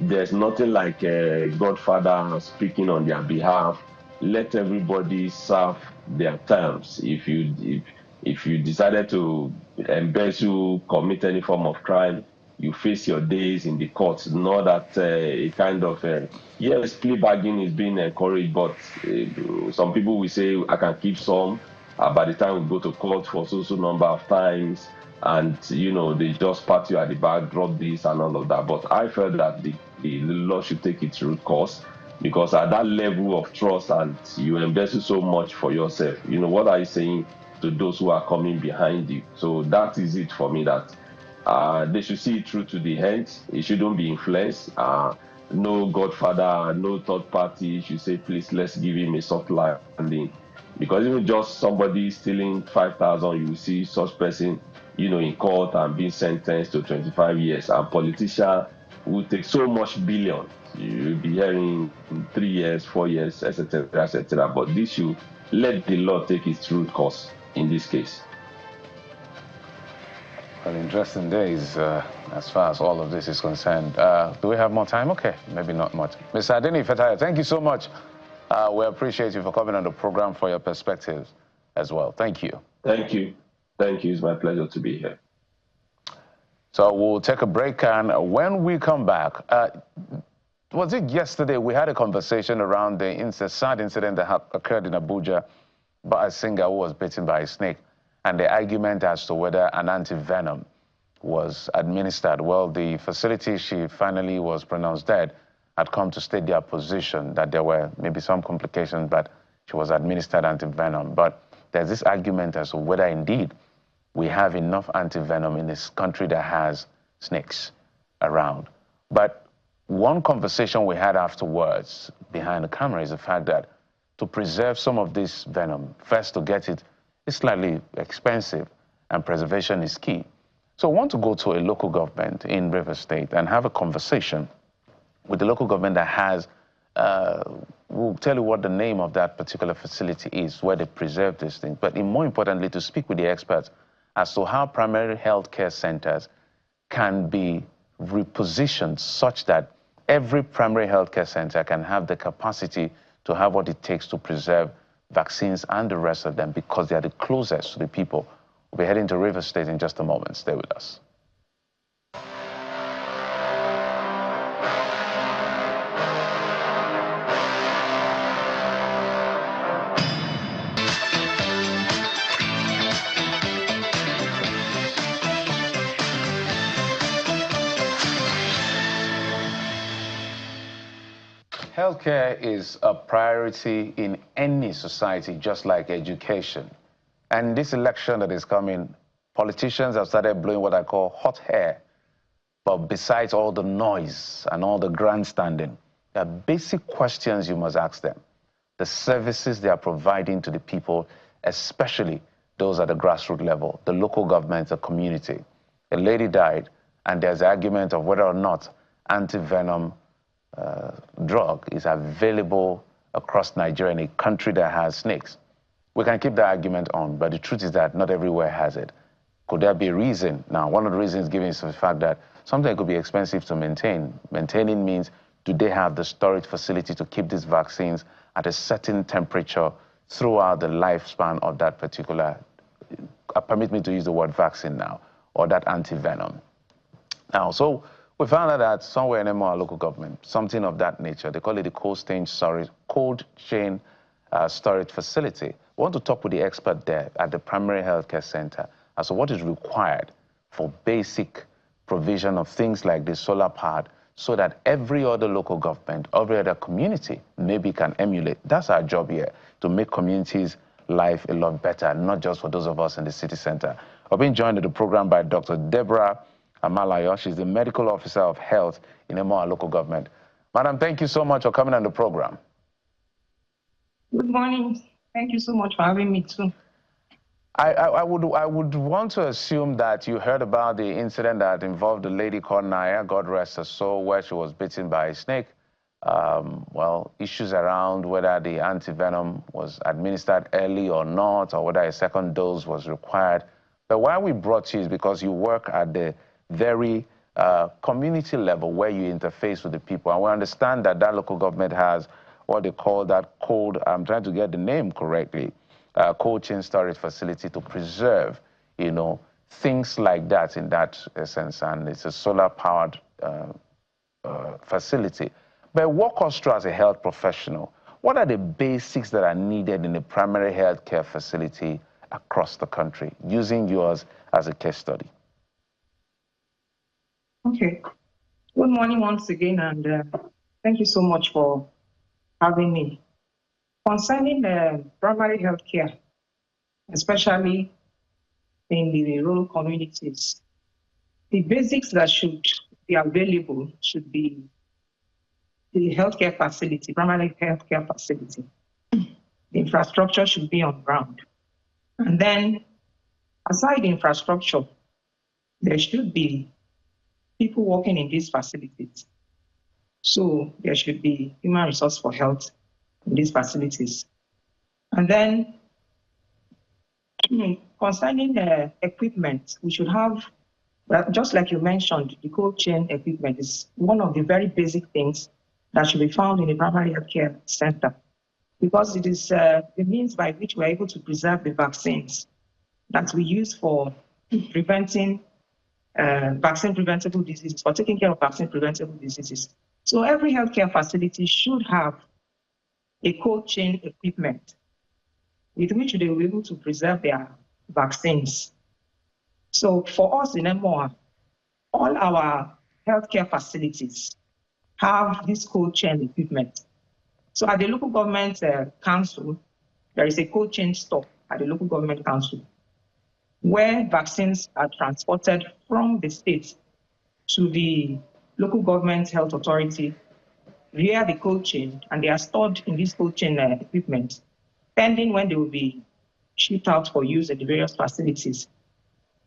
there's nothing like a godfather speaking on their behalf. Let everybody serve their terms. If you decided to embezzle, commit any form of crime, you face your days in the courts. Not that a kind of yes, plea bargaining is being encouraged, but some people will say I can keep some. By the time we go to court for so number of times, and they just pat you at the back, drop this and all of that. But I felt that the law should take its root course, because at that level of trust, and you embezzle so much for yourself, what are you saying to those who are coming behind you? So that is it for me, that they should see it through to the end. It shouldn't be influenced. no godfather, no third party should say, please, let's give him a soft landing. Because even just somebody stealing 5,000, you will see such person, in court and being sentenced to 25 years. And politician will take so much billion. You'll be hearing 3 years, 4 years, etc., etc. But this should let the law take its root course in this case. Well, interesting days as far as all of this is concerned. Do we have more time? Okay, maybe not much. Mr. Adeni Fetaya, thank you so much. We appreciate you for coming on the program, for your perspectives as well. Thank you. Thank you. Thank you. It's my pleasure to be here. So we'll take a break, and when we come back, was it yesterday we had a conversation around the sad incident that occurred in Abuja by a singer who was bitten by a snake, and the argument as to whether an anti-venom was administered. Well, the facility she finally was pronounced dead had come to state their position that there were maybe some complications, but she was administered anti-venom. But there's this argument as to whether indeed we have enough anti-venom in this country that has snakes around. But one conversation we had afterwards behind the camera is the fact that to preserve some of this venom, first to get it is slightly expensive, and preservation is key. So I want to go to a local government in Rivers State and have a conversation with the local government that has, we'll tell you what the name of that particular facility is, where they preserve these things, but more importantly, to speak with the experts as to how primary health care centers can be repositioned such that every primary health care center can have the capacity to have what it takes to preserve vaccines and the rest of them, because they are the closest to the people. We'll be heading to Rivers State in just a moment. Stay with us. Healthcare is a priority in any society, just like education. And this election that is coming, politicians have started blowing what I call hot air. But besides all the noise and all the grandstanding, there are basic questions you must ask them. The services they are providing to the people, especially those at the grassroots level, the local government, the community. A lady died, and there's an argument of whether or not anti-venom drug is available across Nigeria, in a country that has snakes. We can keep that argument on, but the truth is that not everywhere has it. Could there be a reason? Now, one of the reasons given is the fact that something could be expensive to maintain. Maintaining means, do they have the storage facility to keep these vaccines at a certain temperature throughout the lifespan of that particular, permit me to use the word vaccine now, or that anti-venom. Now, so we found out that somewhere in our local government, something of that nature, they call it the cold chain storage facility. We want to talk with the expert there at the primary healthcare center as to what is required for basic provision of things like the solar powered, so that every other local government, every other community maybe can emulate. That's our job here, to make communities' life a lot better, not just for those of us in the city center. I've been joined in the program by Dr. Deborah Amalayo. She's the Medical Officer of Health in Emoa local government. Madam, thank you so much for coming on the program. Good morning. Thank you so much for having me too. I would want to assume that you heard about the incident that involved a lady called Naya, God rest her soul, where she was bitten by a snake. Well, issues around whether the anti-venom was administered early or not, or whether a second dose was required. But why we brought you is because you work at the very community level where you interface with the people. And we understand that that local government has what they call that cold, I'm trying to get the name correctly, cold chain storage facility to preserve, things like that in that sense. And it's a solar-powered facility. But walk us through as a health professional, what are the basics that are needed in a primary health care facility across the country, using yours as a case study? Okay. Good morning once again, and thank you so much for having me. Concerning primary health care, especially in the rural communities, the basics that should be available should be the healthcare facility, primary healthcare facility, the infrastructure should be on ground. And then, aside the infrastructure, there should be people working in these facilities. So there should be human resource for health in these facilities. And then, concerning the equipment, we should have, just like you mentioned, the cold chain equipment is one of the very basic things that should be found in a primary healthcare center, because it is the means by which we're able to preserve the vaccines that we use for preventing vaccine-preventable diseases, for taking care of vaccine-preventable diseases. So every healthcare facility should have a cold chain equipment with which they will be able to preserve their vaccines. So for us in MOA, all our healthcare facilities have this cold chain equipment. So at the local government council, there is a cold chain store at the local government council where vaccines are transported from the state to the local government health authority via the cold chain, and they are stored in this cold chain equipment, pending when they will be shipped out for use at the various facilities.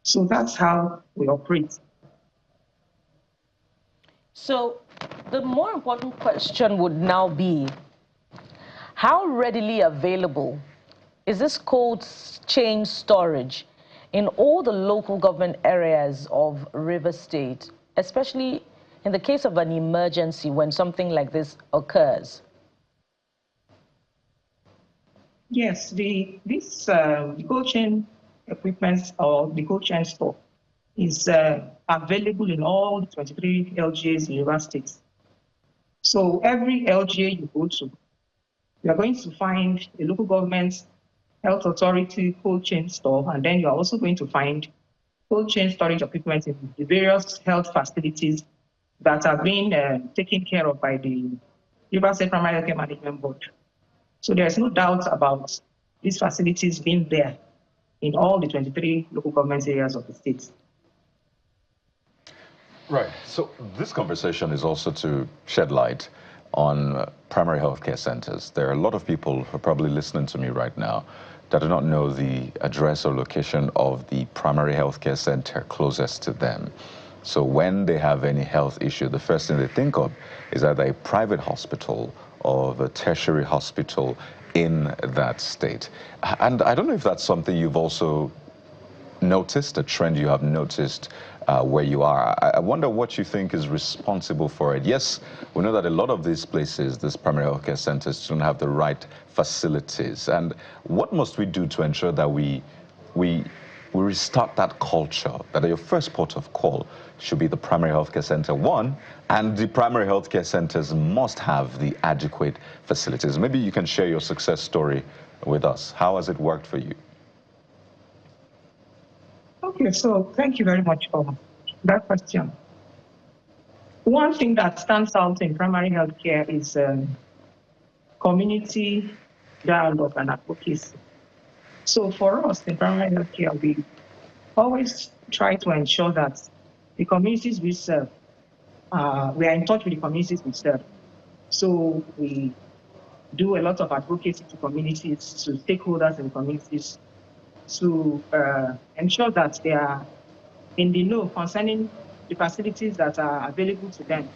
So that's how we operate. So the more important question would now be, how readily available is this cold chain storage in all the local government areas of River State, especially in the case of an emergency when something like this occurs? Yes, this cold chain equipment or the cold chain store is available in all the 23 LGAs in River State. So every LGA you go to, you are going to find a local government health authority cold chain store, and then you are also going to find cold chain storage equipment in the various health facilities that are being taken care of by the River State Primary Healthcare Management Board. So there's no doubt about these facilities being there in all the 23 local government areas of the state. Right. So this conversation is also to shed light on primary healthcare centers. There are a lot of people who are probably listening to me right now that do not know the address or location of the primary healthcare center closest to them. So when they have any health issue, the first thing they think of is either a private hospital or a tertiary hospital in that state. And I don't know if that's something you've also noticed, a trend you have noticed where you are. I wonder what you think is responsible for it. Yes, we know that a lot of these places, these primary healthcare centers, don't have the right facilities. And what must we do to ensure that we restart that culture, that your first port of call should be the primary healthcare center, one, and the primary healthcare centers must have the adequate facilities. Maybe you can share your success story with us. How has it worked for you? Okay, so thank you very much for that question. One thing that stands out in primary healthcare is community dialogue and advocacy. So for us in primary healthcare, we always try to ensure that the communities we serve, we are in touch with the communities we serve. So we do a lot of advocacy to communities, to stakeholders in communities, to ensure that they are in the know concerning the facilities that are available to them,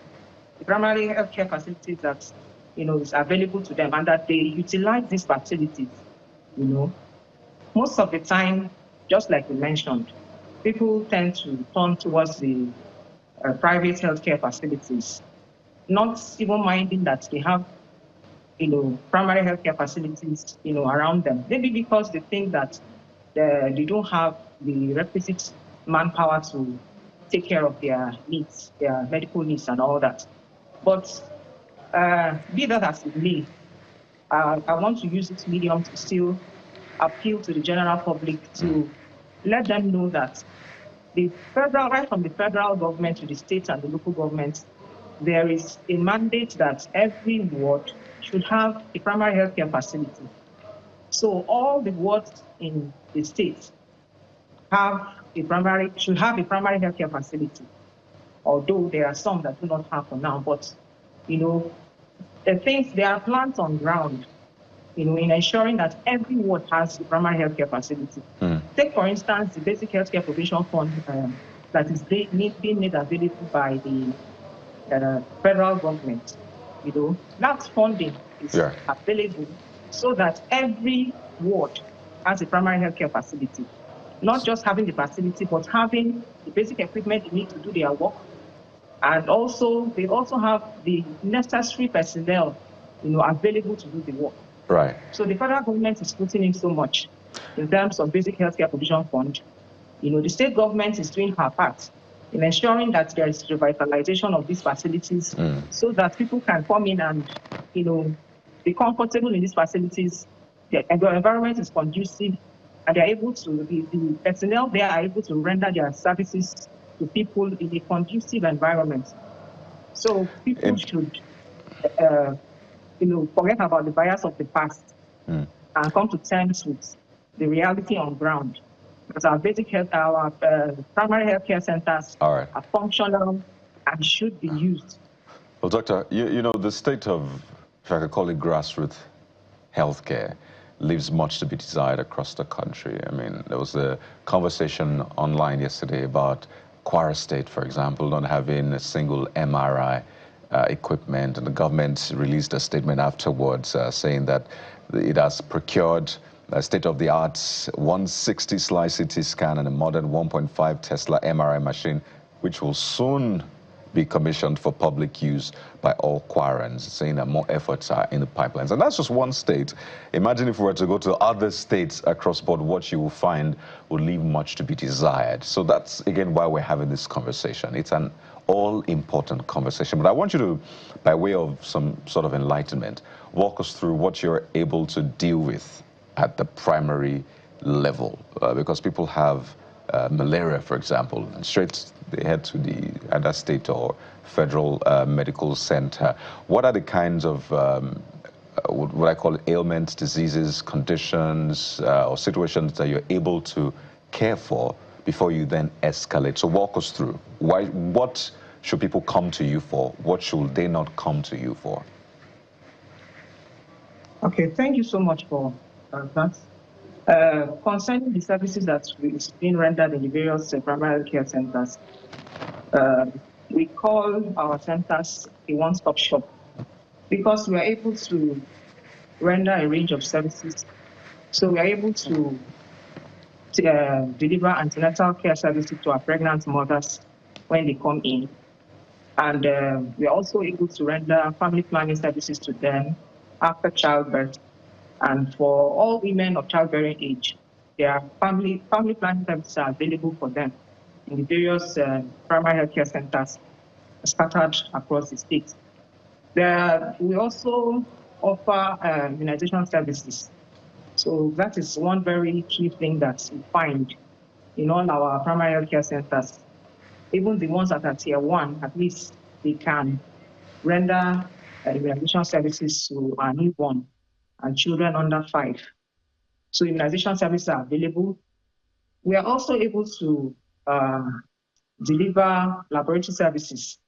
the primary healthcare facilities that is available to them, and that they utilize these facilities. Most of the time, just like you mentioned, people tend to turn towards the private healthcare facilities, not even minding that they have primary healthcare facilities around them. Maybe because they think that they don't have the requisite manpower to take care of their needs, their medical needs and all that. But be that as it may, I want to use this medium to still appeal to the general public to let them know that right from the federal government to the state and the local government, there is a mandate that every ward should have a primary healthcare facility. So all the wards in the state should have a primary healthcare facility, although there are some that do not have for now. But there are plans on ground, in ensuring that every ward has a primary healthcare facility. Take, for instance, the Basic Healthcare Provision Fund that is being made available by the federal government. That funding is available so that every ward has a primary healthcare facility. Not just having the facility, but having the basic equipment they need to do their work. And also, they also have the necessary personnel, available to do the work. Right. So the federal government is putting in so much in terms of Basic Healthcare Provision Fund. The state government is doing her part in ensuring that there is revitalization of these facilities so that people can come in and, be comfortable in these facilities. The environment is conducive, and they're able to, the personnel there are able to render their services to people in a conducive environment. So people should, forget about the bias of the past and come to terms with the reality on ground. Because our basic health, our primary healthcare centers are functional and should be used. Well, Doctor, you know, the state of, if I could call it grassroots healthcare, leaves much to be desired across the country. I mean, there was a conversation online yesterday about Kwara State, for example, not having a single MRI equipment, and the government released a statement afterwards saying that it has procured a state-of-the-art 160 slice CT scan and a modern 1.5 Tesla MRI machine, which will soon be commissioned for public use by all Kwarans, saying that more efforts are in the pipelines. And that's just one state. Imagine if we were to go to other states across board, what you will find will leave much to be desired. So that's, again, why we're having this conversation. It's an all-important conversation. But I want you to, by way of some sort of enlightenment, walk us through what you're able to deal with at the primary level, because people have malaria, for example, and straight they head to the other state or federal medical center. What are the kinds of what I call ailments, diseases, conditions, or situations that you're able to care for before you then escalate? So walk us through. What should people come to you for? What should they not come to you for? Okay, thank you so much for that. Concerning the services that is being rendered in the various primary care centers, we call our centers a one-stop shop because we are able to render a range of services. So we are able to deliver antenatal care services to our pregnant mothers when they come in. And we are also able to render family planning services to them after childbirth. And for all women of childbearing age, their family planning services are available for them in the various primary healthcare centers scattered across the state. We also offer immunization services. So that is one very key thing that we find in all our primary healthcare centers. Even the ones that are tier 1, at least they can render immunization services to our newborn and children under 5. So immunization services are available. We are also able to deliver laboratory services.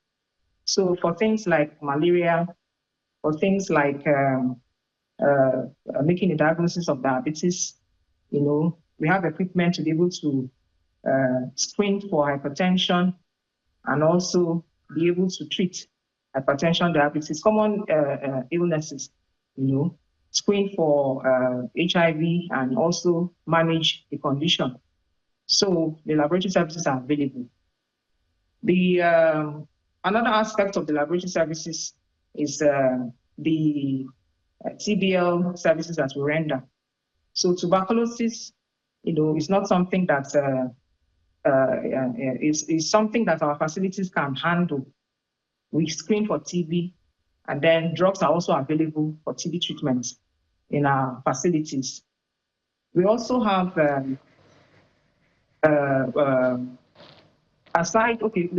So for things like malaria, for things like making a diagnosis of diabetes, we have equipment to be able to screen for hypertension and also be able to treat hypertension, diabetes, common illnesses, screen for HIV and also manage the condition. So the laboratory services are available. The another aspect of the laboratory services is the TBL services that we render. So tuberculosis, is not something that is something that our facilities can handle. We screen for TB, and then drugs are also available for TB treatments in our facilities. We also have, we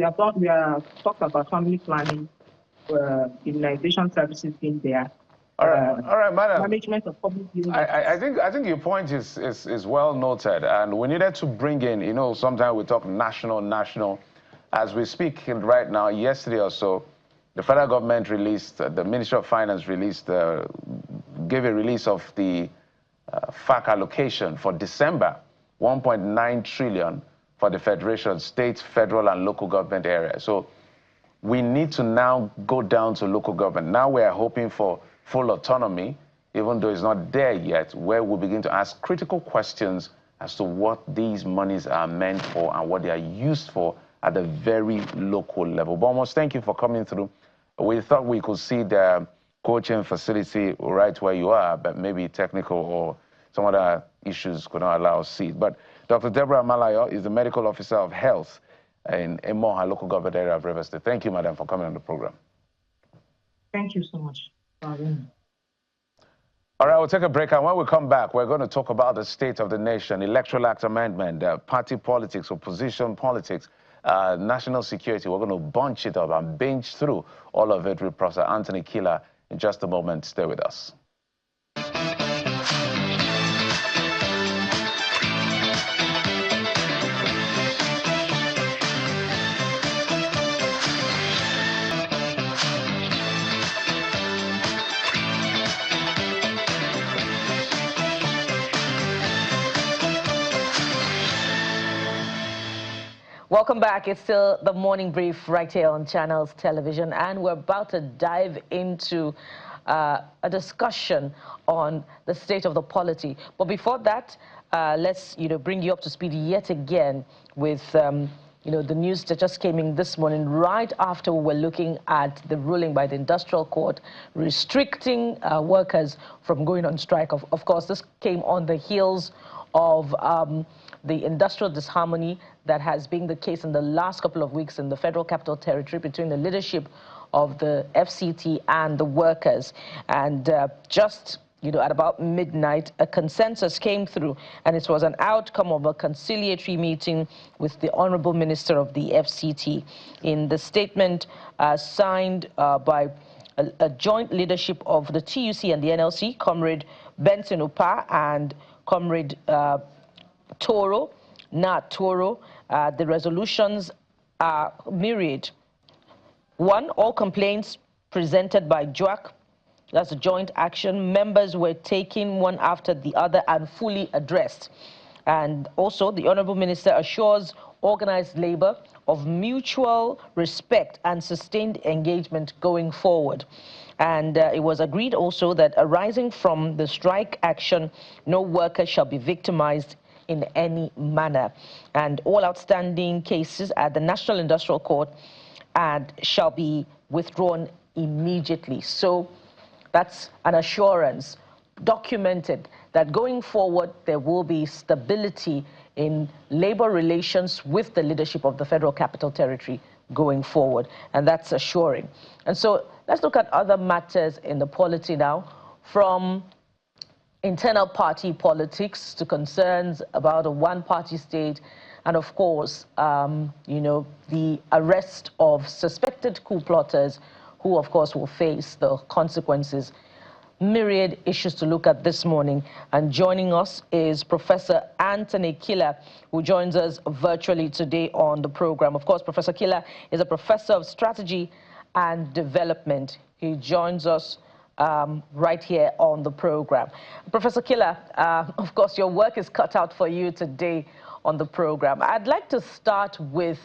have talked about family planning, immunization services in there. All right, madam. Management of public illness. I think your point is well noted, and we needed to bring in, sometimes we talk national. As we speak right now, yesterday or so, the federal government released, the Ministry of Finance released, gave a release of the FAC allocation for December, 1.9 trillion for the federation, state, federal, and local government area. So we need to now go down to local government. Now we are hoping for full autonomy, even though it's not there yet, where we begin to ask critical questions as to what these monies are meant for and what they are used for at the very local level. But almost thank you for coming through. We thought we could see the coaching facility right where you are, but maybe technical or some other issues could not allow us to see it. But Dr. Deborah Malayo is the medical officer of health in Emoha, local government area of Rivers State. Thank you, madam, for coming on the program. Thank you so much for having me. All right, we'll take a break, and when we come back, we're going to talk about the state of the nation, Electoral Act Amendment, party politics, opposition politics, national security. We're going to bunch it up and binge through all of it with Professor Anthony Killer in just a moment. Stay with us. Welcome back. It's still the morning brief right here on Channels Television, and we're about to dive into a discussion on the state of the polity. But before that, let's bring you up to speed yet again with the news that just came in this morning, right after we were looking at the ruling by the Industrial Court restricting workers from going on strike. Of course, this came on the heels of the industrial disharmony that has been the case in the last couple of weeks in the Federal Capital Territory between the leadership of the FCT and the workers. And just at about midnight, a consensus came through, and it was an outcome of a conciliatory meeting with the Honorable Minister of the FCT. In the statement signed by a joint leadership of the TUC and the NLC, Comrade Benson Upa and Comrade Toro, the resolutions are myriad. One, all complaints presented by JOAC, that's a joint action, members were taken one after the other and fully addressed. And also, the Honorable Minister assures organized labor of mutual respect and sustained engagement going forward. And it was agreed also that arising from the strike action, no worker shall be victimized in any manner. And all outstanding cases at the National Industrial Court shall be withdrawn immediately. So that's an assurance documented that going forward there will be stability in labor relations with the leadership of the Federal Capital Territory going forward, and that's assuring. And so let's look at other matters in the polity now, from internal party politics to concerns about a one-party state, and of course, the arrest of suspected coup plotters who, of course, will face the consequences. Myriad issues to look at this morning, and joining us is Professor Anthony Killer, who joins us virtually today on the program. Of course, Professor Killer is a professor of strategy and development. He joins us right here on the program. Professor Killer, of course, your work is cut out for you today on the program. I'd like to start with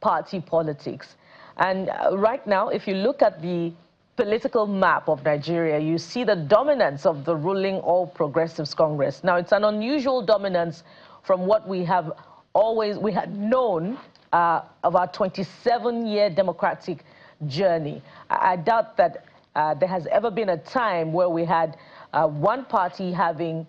party politics. And right now, if you look at the political map of Nigeria, you see the dominance of the ruling All Progressives Congress. Now, it's an unusual dominance from what we had known of our 27-year democratic journey. I doubt that there has ever been a time where we had one party having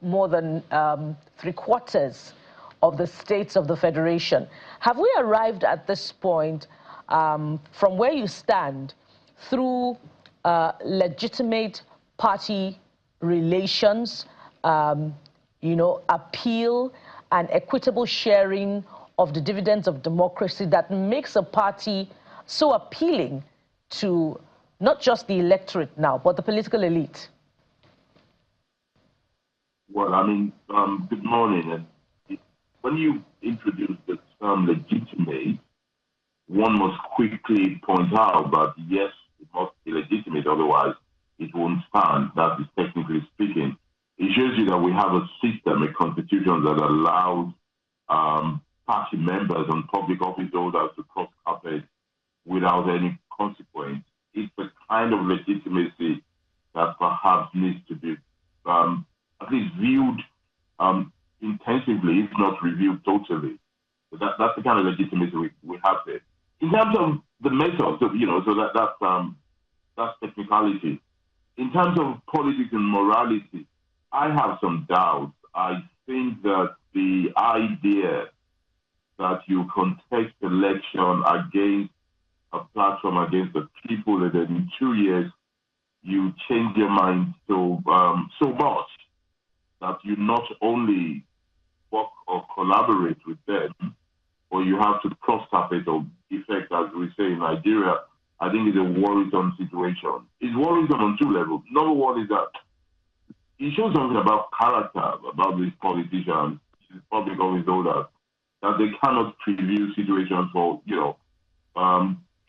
more than 3/4 of the states of the Federation. Have we arrived at this point from where you stand through legitimate party relations, appeal and equitable sharing of the dividends of democracy that makes a party so appealing to not just the electorate now, but the political elite? Well, I mean, good morning. And when you introduce the term legitimate, one must quickly point out that yes, it must be legitimate, otherwise it won't stand. That is technically speaking. It shows you that we have a system, a constitution that allows party members and public office holders to cross carpet without any consequence. It's a kind of legitimacy that perhaps needs to be at least viewed intensively, if not reviewed totally. So that's the kind of legitimacy we have there. In terms of the method, so that's technicality. In terms of politics and morality, I have some doubts. I think that the idea that you contest election against a platform, against the people, and then in 2 years you change your mind so much that you not only work or collaborate with them, or you have to cross carpet or effect, as we say in Nigeria, I think it's a worrisome situation. It's worrisome on two levels. Number one is that it shows something about character, about these politicians, these public office holders, that they cannot preview situations for,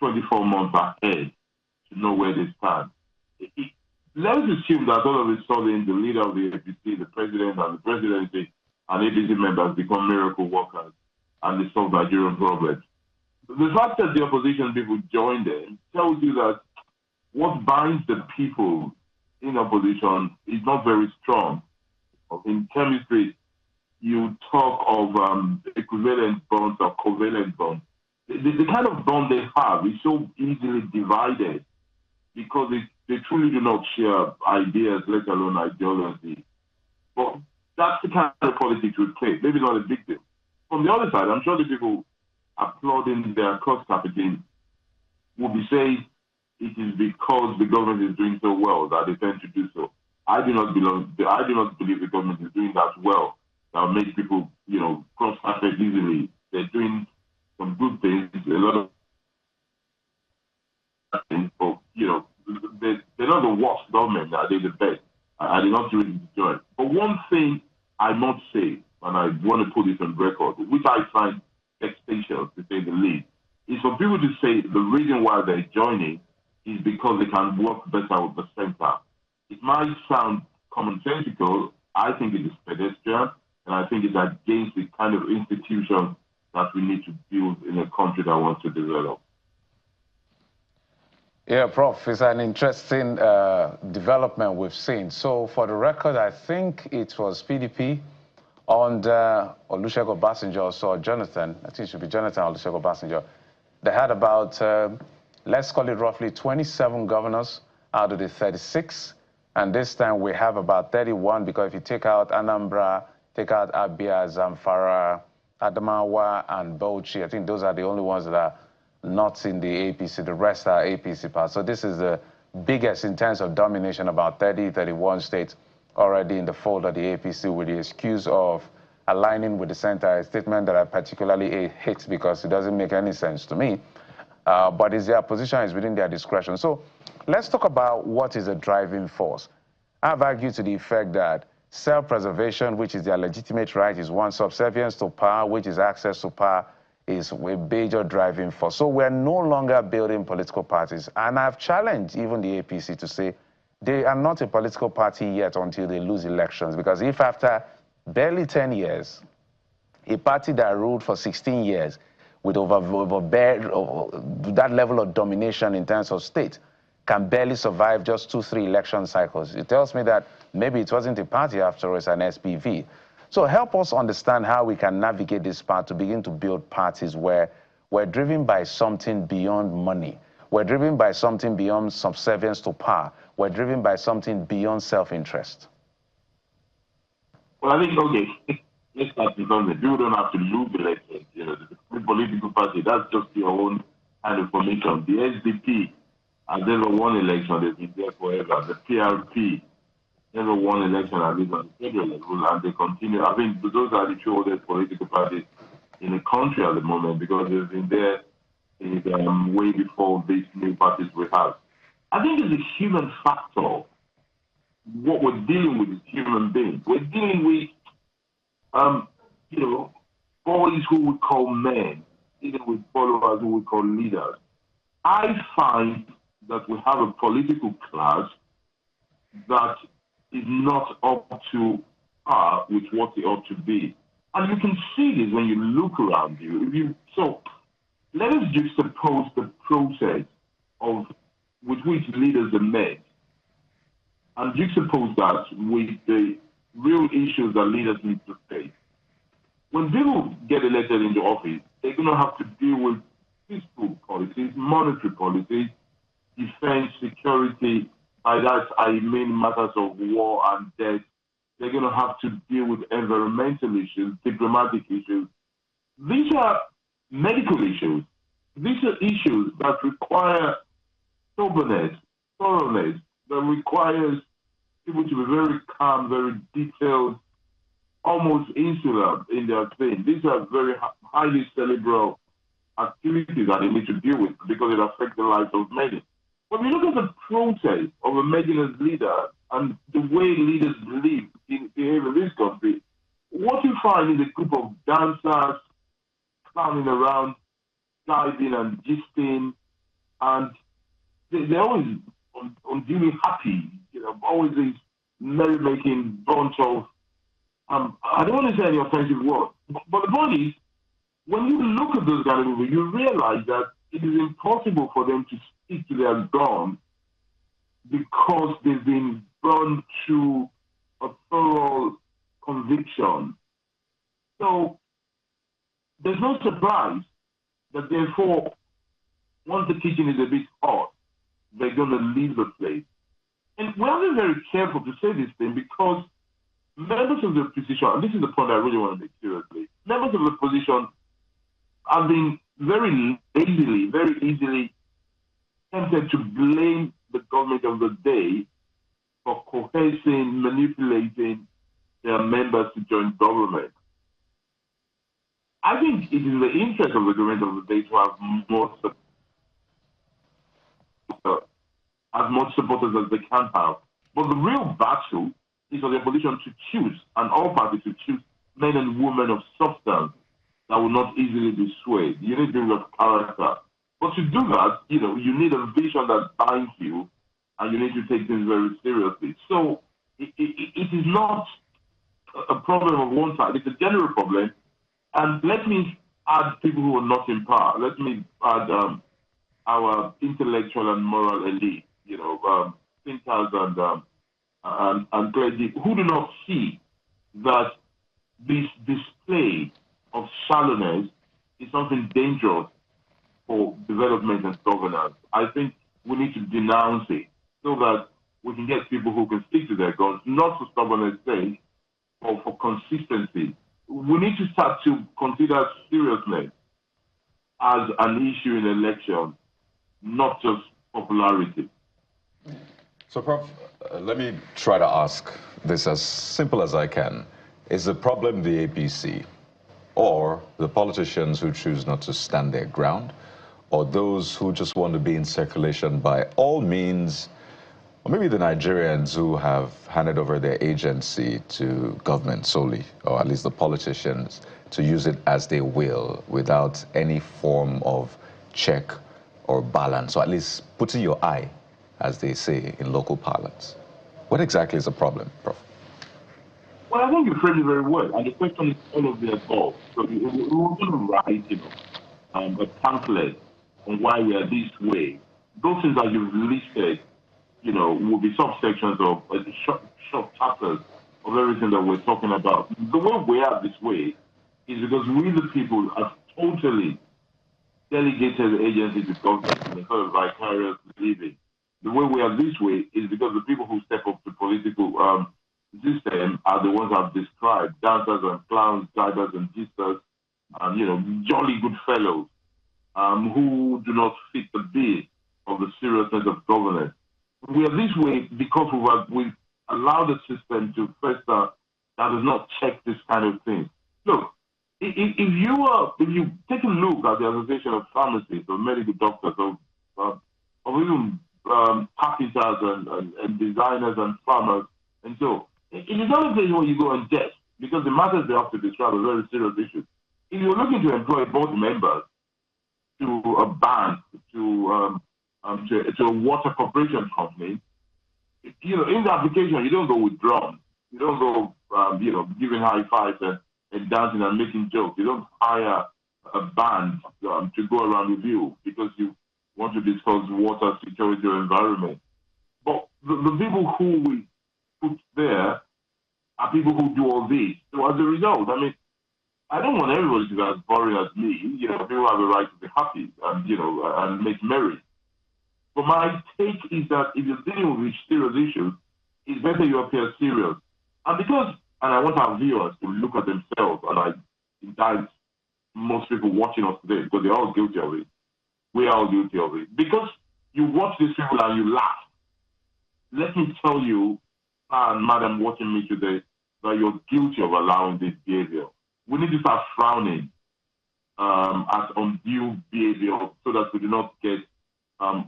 24 months ahead to know where they stand. Let's assume that all of a sudden the leader of the APC, the president and the presidency and APC members become miracle workers and they solve Nigerian problems. The fact that the opposition people join them tells you that what binds the people in opposition is not very strong. In chemistry, you talk of equivalent bonds or covalent bonds. The kind of bond they have is so easily divided because they truly do not share ideas, let alone ideology. But that's the kind of politics we play. Maybe not a big deal. From the other side, I'm sure the people applauding their cross carpeting will be saying it is because the government is doing so well that they tend to do so. I do not believe the government is doing that well. That will make people, cross carpet easily. They're doing some good things, a lot of things, but they're not the worst government. They're the best. I did not really enjoy it. But one thing I must say, and I want to put this on record, which I find vexatious to say the least, is for people to say the reason why they're joining is because they can work better with the center. It might sound commonsensical. I think it is pedestrian, and I think it's against the kind of institution that we need to build in a country that wants to develop. Yeah, Prof, it's an interesting development we've seen. So for the record, I think it was PDP under Olusegun Obasanjo, so Jonathan, I think it should be Jonathan Olusegun Obasanjo. They had about, let's call it roughly 27 governors out of the 36. And this time we have about 31, because if you take out Anambra, take out Abia, Zamfara, Adamawa, and Bauchi, I think those are the only ones that are not in the APC. The rest are APC parts. So this is the biggest in terms of domination, about 30, 31 states already in the fold of the APC, with the excuse of aligning with the center, a statement that I particularly hate because it doesn't make any sense to me. But it's their position, is within their discretion. So let's talk about what is a driving force. I've argued to the effect that self-preservation, which is their legitimate right, is one. Subservience to power, which is access to power, is a major driving force. So we're no longer building political parties. And I've challenged even the APC to say they are not a political party yet until they lose elections. Because if after barely 10 years, a party that ruled for 16 years with that level of domination in terms of state can barely survive just 2-3 election cycles, it tells me that maybe it wasn't a party after all, it's an SPV. So help us understand how we can navigate this path to begin to build parties where we're driven by something beyond money. We're driven by something beyond subservience to power. We're driven by something beyond self-interest. Well, I think, okay, let's start with something. People don't have to lose elections. The political party, that's just your own kind of formation. The SDP has never won election. They've been there forever. The PRP never won election, at least on the federal level, and they continue. I think those are the two oldest political parties in the country at the moment, because they've been there way before these new parties we have. I think it's a human factor. What we're dealing with is human beings. We're dealing with, boys who we call men, even with followers who we call leaders. I find that we have a political class that is not up to par with what it ought to be. And you can see this when you look around you. So let us juxtapose the process with which leaders are made and juxtapose that with the real issues that leaders need to face. When people get elected into office, they're going to have to deal with fiscal policies, monetary policies, defense, security. By that, I mean matters of war and death. They're going to have to deal with environmental issues, diplomatic issues. These are medical issues. These are issues that require soberness, thoroughness, that requires people to be very calm, very detailed, almost insular in their thing. These are very highly cerebral activities that they need to deal with because it affects the lives of many. When you look at the process of emerging as leader and the way leaders behave in this country, what you find is a group of dancers clowning around, diving and gisting, and they're always unduly happy, always this merry-making bunch of, I don't want to say any offensive word, but the point is, when you look at those kind of people, you realize that it is impossible for them to stick to their gun because they've been burned through a thorough conviction. So there's no surprise that therefore, once the kitchen is a bit hot, they're going to leave the place. And we have to be very careful to say this thing because members of the opposition, and this is the point I really want to make seriously, members of the opposition have been very easily tempted to blame the government of the day for coercing, manipulating their members to join government. I think it is in the interest of the government of the day to have as much supporters as they can have. But the real battle is for the opposition to choose, and all parties to choose men and women of substance that will not easily be swayed. You need people of character. But to do that, you need a vision that binds you, and you need to take things very seriously. So it is not a problem of one side. It's a general problem. And let me add people who are not in power. Let me add our intellectual and moral elite, thinkers and clergy, who do not see that this display of shallowness is something dangerous for development and governance. I think we need to denounce it so that we can get people who can stick to their guns, not for stubbornness sake, but for consistency. We need to start to consider seriousness as an issue in elections, not just popularity. So, Prof, let me try to ask this as simple as I can. Is the problem the APC, or the politicians who choose not to stand their ground, or those who just want to be in circulation by all means, or maybe the Nigerians who have handed over their agency to government solely, or at least the politicians, to use it as they will without any form of check or balance, or at least putting your eye, as they say in local parlance? What exactly is the problem, Prof? Well, I think you framed it very well, and the question is all of the above. So we were going to write, a pamphlet on why we are this way. Those things that you've listed, will be subsections of short chapters of everything that we're talking about. The way we are this way is because we, the people, have totally delegated the agency to government in a sort of vicarious living. The way we are this way is because the people who step up to political system are the ones I've described: dancers and clowns, divers and gisters, jolly good fellows who do not fit the bill of the seriousness of governance. We are this way because we've allowed the system to fester that does not check this kind of thing. Look, if you take a look at the Association of Pharmacists, or medical doctors, of even carpenters and designers and farmers, and so it is not a place where you go and jest, because the matters they have to describe are very serious issues. If you're looking to employ board members, to a bank, to a water corporation company, in the application, you don't go with drums. You don't go, giving high fives and dancing and making jokes. You don't hire a band to go around with you because you want to discuss water security or environment. But the people who we put there are people who do all this. So as a result, I don't want everybody to be as boring as me. People have a right to be happy and, and make merry. But my take is that if you're dealing with serious issues, it's better you appear serious. And I want our viewers to look at themselves, and I indict most people watching us today because they're all guilty of it. We are all guilty of it. Because you watch these people and you laugh. Let me tell you, and madam watching me today, that you're guilty of allowing this behavior. We need to start frowning at undue behavior so that we do not get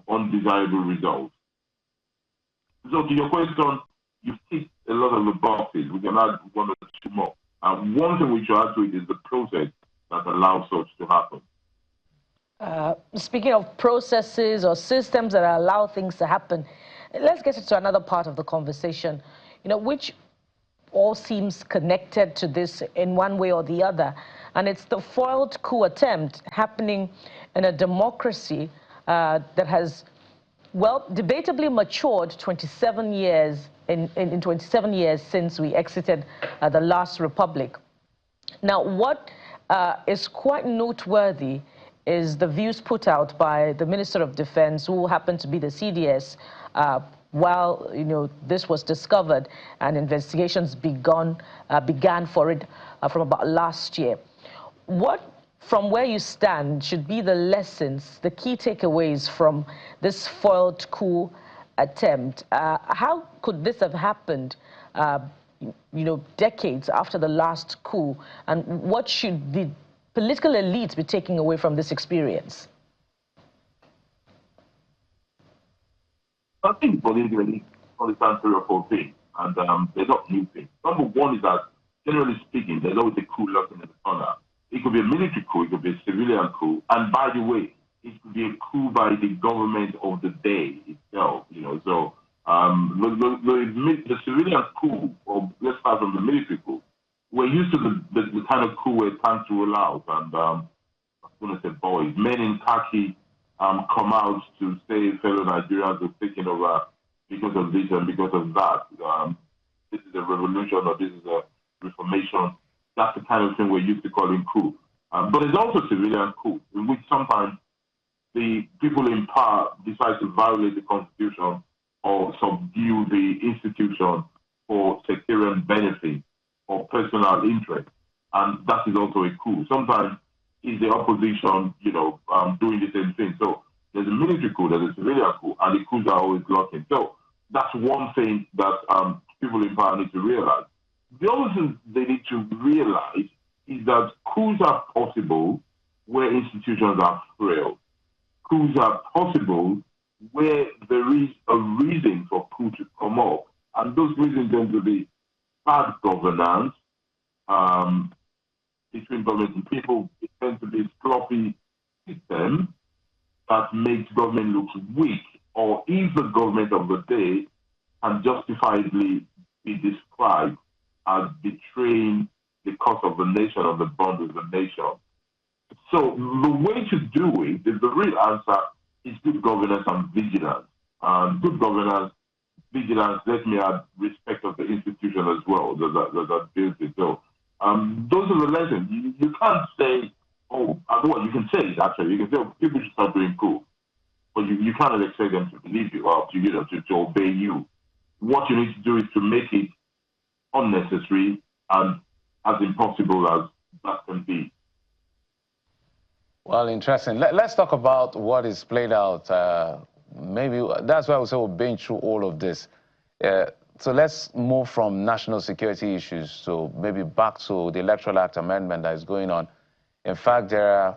undesirable results. So to your question, you've ticked a lot of the boxes. We can add one or two more. One thing we should add to it is the process that allows such to happen. Speaking of processes or systems that allow things to happen, let's get into another part of the conversation, which all seems connected to this in one way or the other. And it's the foiled coup attempt happening in a democracy that has, debatably matured 27 years in 27 years since we exited the last republic. Now, what is quite noteworthy is the views put out by the Minister of Defense, who happened to be the CDS, while this was discovered and investigations began for it from about last year. What, from where you stand, should be the lessons, the key takeaways from this foiled coup attempt? How could this have happened, decades after the last coup? And what should the political elites be taking away from this experience? I think political elites understand 3 or 4 things, and they're not new things. Number one is that, generally speaking, there's always a coup lurking in the corner. It could be a military coup, it could be a civilian coup, and by the way, it could be a coup by the government of the day itself. So the civilian coup, or let's start from the military coup, we're used to the kind of coup where tanks roll out and I'm going to say boys, men in khaki come out to say fellow Nigerians are taking over because of this and because of that. This is a revolution or this is a reformation. That's the kind of thing we're used to calling coup. But there's also civilian coup, in which sometimes the people in power decide to violate the constitution or subdue the institution for sectarian benefit or personal interest. And that is also a coup. Sometimes it's the opposition, doing the same thing. So there's a military coup, there's a civilian coup, and the coups are always lurking. So that's one thing that people in power need to realize. The other thing they need to realize is that coups are possible where institutions are frail. Coups are possible where there is a reason for coup to come up. And those reasons tend to be bad governance between government and people. It tends to be a sloppy system that makes government look weak, or if the government of the day can justifiably be described as betraying the cause of the nation or the bond of the nation. So the way to do it, the real answer is good governance and vigilance. Good governance, vigilance, let me add respect of the institution as well that builds it. So those are the lessons. You can't say, you can say it actually. You can say, people should start doing coup. But you cannot expect them to believe you or to obey you. What you need to do is to make it unnecessary and as impossible as that can be. Well, interesting. Let's talk about what is played out. Maybe that's why we say we're being through all of this. So let's move from national security issues to maybe back to the Electoral Act amendment that is going on. In fact, there are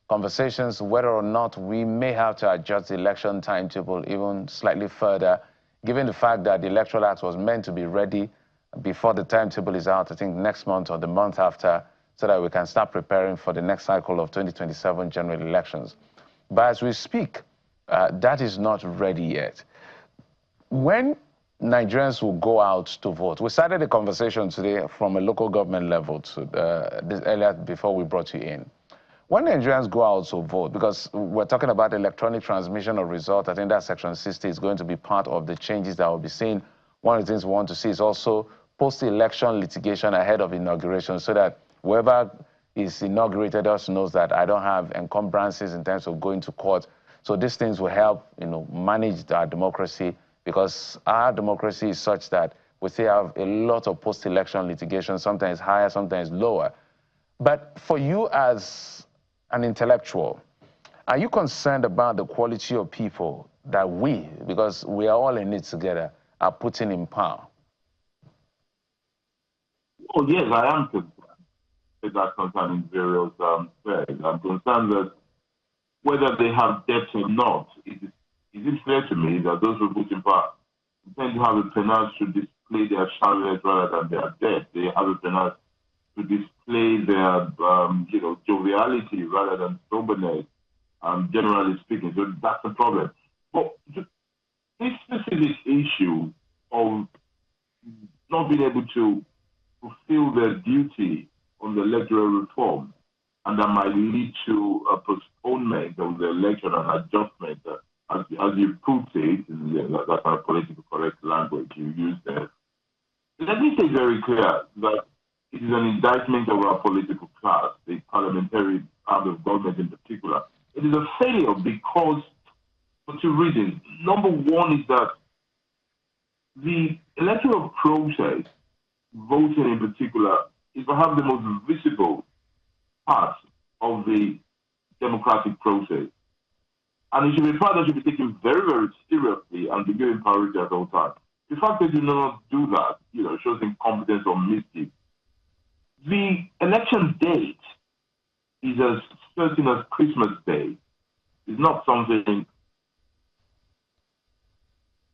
conversations whether or not we may have to adjust the election timetable even slightly further, given the fact that the Electoral Act was meant to be ready before the timetable is out, I think next month or the month after. so that we can start preparing for the next cycle of 2027 general elections. But as we speak, that is not ready yet. When Nigerians will go out to vote, we started a conversation today from a local government level to this earlier before we brought you in. When Nigerians go out to vote, because we're talking about electronic transmission of results, I think that Section 60 is going to be part of the changes that we'll be seeing. One of the things we want to see is also post-election litigation ahead of inauguration, so that whoever is inaugurated also knows that I don't have encumbrances in terms of going to court. So these things will help, manage our democracy, because our democracy is such that we still have a lot of post-election litigation, sometimes higher, sometimes lower. But for you as an intellectual, are you concerned about the quality of people that we, because we are all in it together, are putting in power? Oh, yes, I am concerned with that concern in various ways. I'm concerned that whether they have debts or not, it is clear to me that those who put in power tend to have a penance to display their shallowness rather than their debt. They have a penance to display their, joviality rather than soberness, generally speaking. So that's the problem. But this specific issue of not being able to fulfill their duty on the electoral reform, and that might lead to a postponement of the election and adjustment, as you put it, that's our politically correct language you use there. Let me say very clear that it is an indictment of our political class, the parliamentary arm of government in particular. It is a failure because, for two reasons. Number one is that the electoral process, voting in particular, is perhaps the most visible part of the democratic process. And it should be part that should be taken very, very seriously and be given priority at all times. The fact that you do not do that, shows incompetence or mischief. The election date is as certain as Christmas Day. It's not something,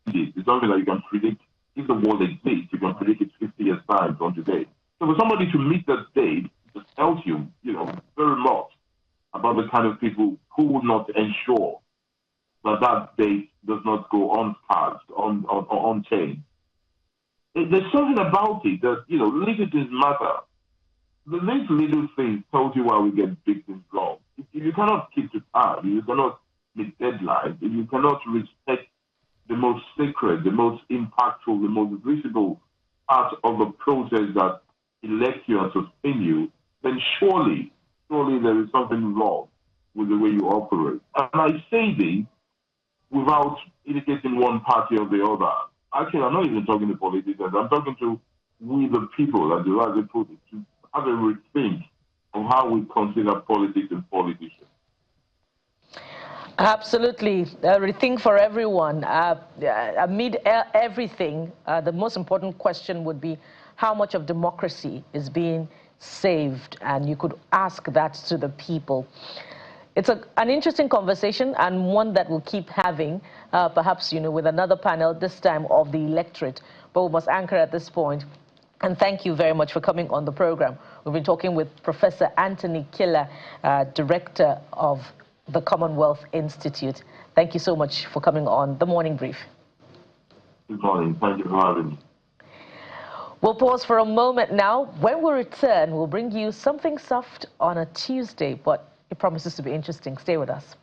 it's something that you can predict. If the world exists, you can predict it 50 years' time from today. So for somebody to meet that date, it tells you, very much about the kind of people who will not ensure that that date does not go untouched, unchanged. There's something about it that, little things matter. These little things tells you why we get big things wrong. If you cannot keep to time, if you cannot meet deadlines, if you cannot respect the most sacred, the most impactful, the most visible part of the process that elects you and sustain you, then surely there is something wrong with the way you operate. And I say this without indicating one party or the other. Actually, I'm not even talking to politicians. I'm talking to we the people, as you rightly put it, to have a rethink of how we consider politics and politicians. Absolutely. Rethink for everyone. Amid everything, the most important question would be how much of democracy is being saved, and you could ask that to the people. It's an interesting conversation, and one that we'll keep having, perhaps, with another panel, this time of the electorate, but we must anchor at this point. And thank you very much for coming on the program. We've been talking with Professor Anthony Killer, Director of the Commonwealth Institute. Thank you so much for coming on The Morning Brief. Good morning. Thank you for having me. We'll pause for a moment now. When we return, we'll bring you something soft on a Tuesday, but it promises to be interesting. Stay with us.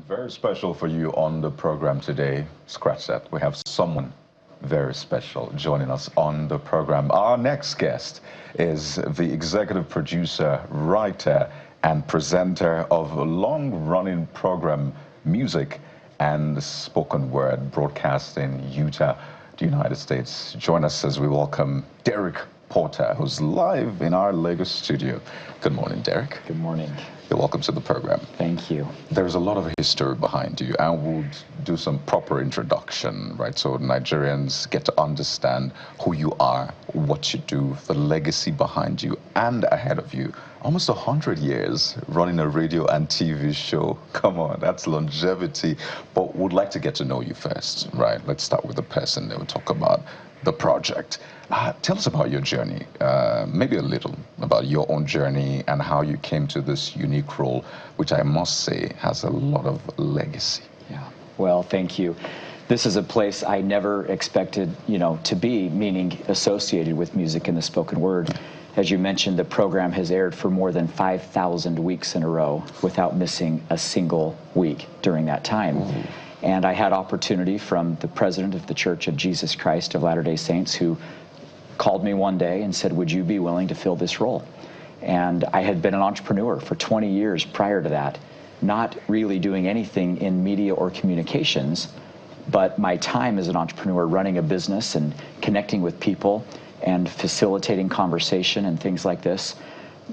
Very special for you on the program today. Scratch that. We have someone very special joining us on the program. Our next guest is the executive producer, writer, and presenter of a long-running program, Music and Spoken Word, broadcast in Utah, the United States. Join us as we welcome Derek Porter, who's live in our Lagos studio. Good morning, Derek. Good morning. You're welcome to the program. Thank you. There's a lot of history behind you, and we'll do some proper introduction, right? So Nigerians get to understand who you are, what you do, the legacy behind you, and ahead of you. Almost 100 years running a radio and TV show. Come on, that's longevity. But we'd like to get to know you first, right? Let's start with the person, then we'll talk about the project. Tell us about your journey, maybe a little about your own journey and how you came to this unique role, which I must say has a lot of legacy. Yeah. Well, thank you. This is a place I never expected, to be, meaning associated with music and the spoken word. As you mentioned, the program has aired for more than 5,000 weeks in a row without missing a single week during that time. And I had opportunity from the president of the Church of Jesus Christ of Latter-day Saints, who called me one day and said, would you be willing to fill this role? And I had been an entrepreneur for 20 years prior to that, not really doing anything in media or communications, but my time as an entrepreneur running a business and connecting with people and facilitating conversation and things like this,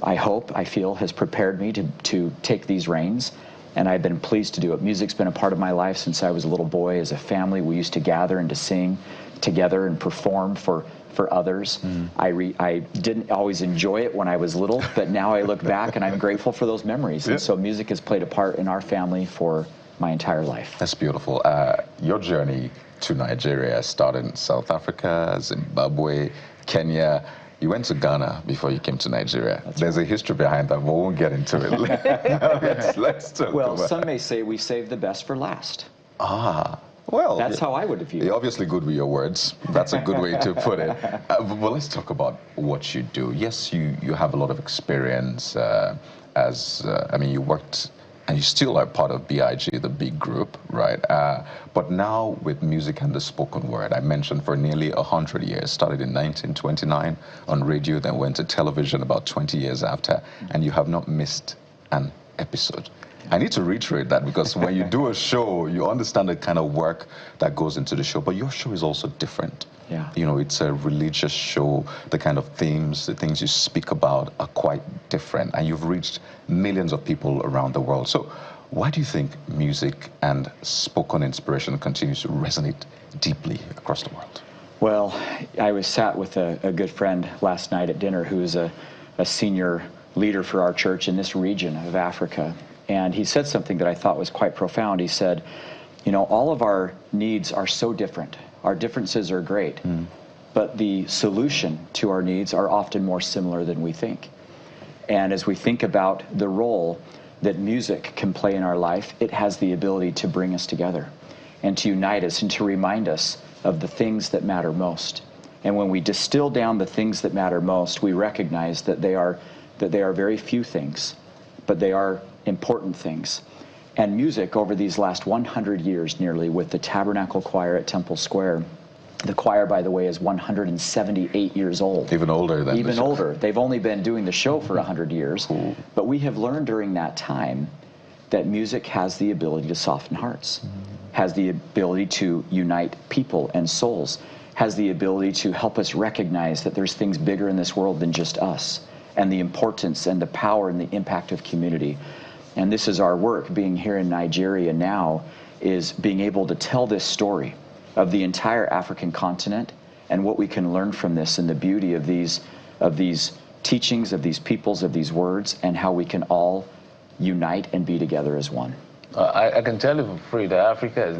I feel has prepared me to take these reins. And I've been pleased to do it. Music's been a part of my life since I was a little boy. As a family, we used to gather and to sing together and perform for others. I didn't always enjoy it when I was little, but now I look back and I'm grateful for those memories. And so music has played a part in our family for my entire life. That's beautiful. Your journey to Nigeria started in South Africa, Zimbabwe, Kenya. You went to Ghana before you came to Nigeria. There's a history behind that, but we won't get into it. let's talk about it. Some may say we saved the best for last. Well, that's how I would view it. You're obviously good with your words. That's a good way to put it. But let's talk about what you do. Yes, you have a lot of experience you worked, and you still are part of BIG, the big group, right? But now with music and the spoken word, I mentioned for nearly 100 years, started in 1929 on radio, then went to television about 20 years after, and you have not missed an episode. I need to reiterate that because when you do a show, you understand the kind of work that goes into the show, but your show is also different. Yeah. It's a religious show. The kind of themes, the things you speak about are quite different, and you've reached millions of people around the world. So why do you think music and spoken inspiration continues to resonate deeply across the world? Well, I was sat with a good friend last night at dinner who is a senior leader for our church in this region of Africa. And he said something that I thought was quite profound. He said, all of our needs are so different. Our differences are great, but the solution to our needs are often more similar than we think. And as we think about the role that music can play in our life, it has the ability to bring us together and to unite us and to remind us of the things that matter most. And when we distill down the things that matter most, we recognize that they are very few things, but they are important things. And music over these last 100 years nearly with the Tabernacle Choir at Temple Square. The choir, by the way, is 178 years old. Even older than Even older. They've only been doing the show for 100 years. Cool. But we have learned during that time that music has the ability to soften hearts, has the ability to unite people and souls, has the ability to help us recognize that there's things bigger in this world than just us, and the importance and the power and the impact of community. And this is our work, being here in Nigeria now, is being able to tell this story of the entire African continent and what we can learn from this and the beauty of these teachings, of these peoples, of these words, and how we can all unite and be together as one. I can tell you for free that Africa is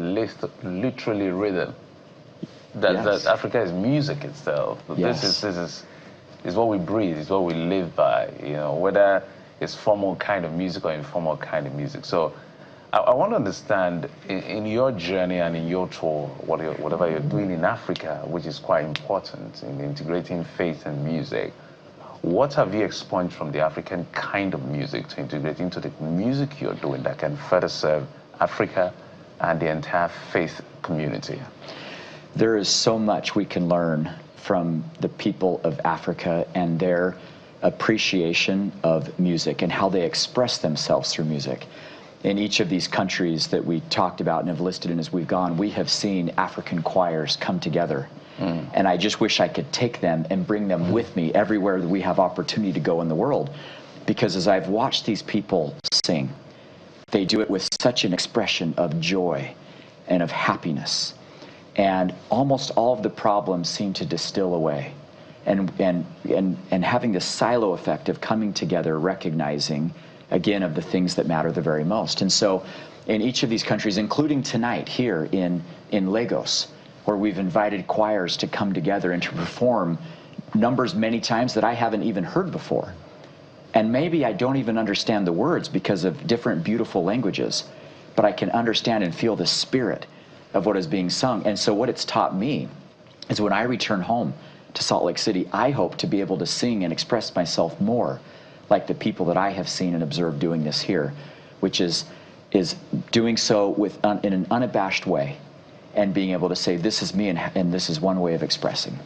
literally rhythm. That Africa is music itself. Yes. This is what we breathe, it's what we live by, whether it's formal kind of music or informal kind of music. So I want to understand, in your journey and in your tour, whatever you're doing in Africa, which is quite important in integrating faith and music, what have you expunged from the African kind of music to integrate into the music you're doing that can further serve Africa and the entire faith community? There is so much we can learn from the people of Africa and their appreciation of music and how they express themselves through music. in each of these countries that we talked about and have listed in as we've gone, we have seen African choirs come together. And I just wish I could take them and bring them with me everywhere that we have opportunity to go in the world. Because as I've watched these people sing, they do it with such an expression of joy and of happiness. And almost all of the problems seem to distill away. And having this silo effect of coming together, recognizing, again, of the things that matter the very most. And so in each of these countries, including tonight here in Lagos, where we've invited choirs to come together and to perform numbers many times that I haven't even heard before. And maybe I don't even understand the words because of different beautiful languages, but I can understand and feel the spirit of what is being sung. And so what it's taught me is when I return home to Salt Lake City, I hope to be able to sing and express myself more like the people that I have seen and observed doing this here, which is doing so in an unabashed way and being able to say, this is me and this is one way of expressing.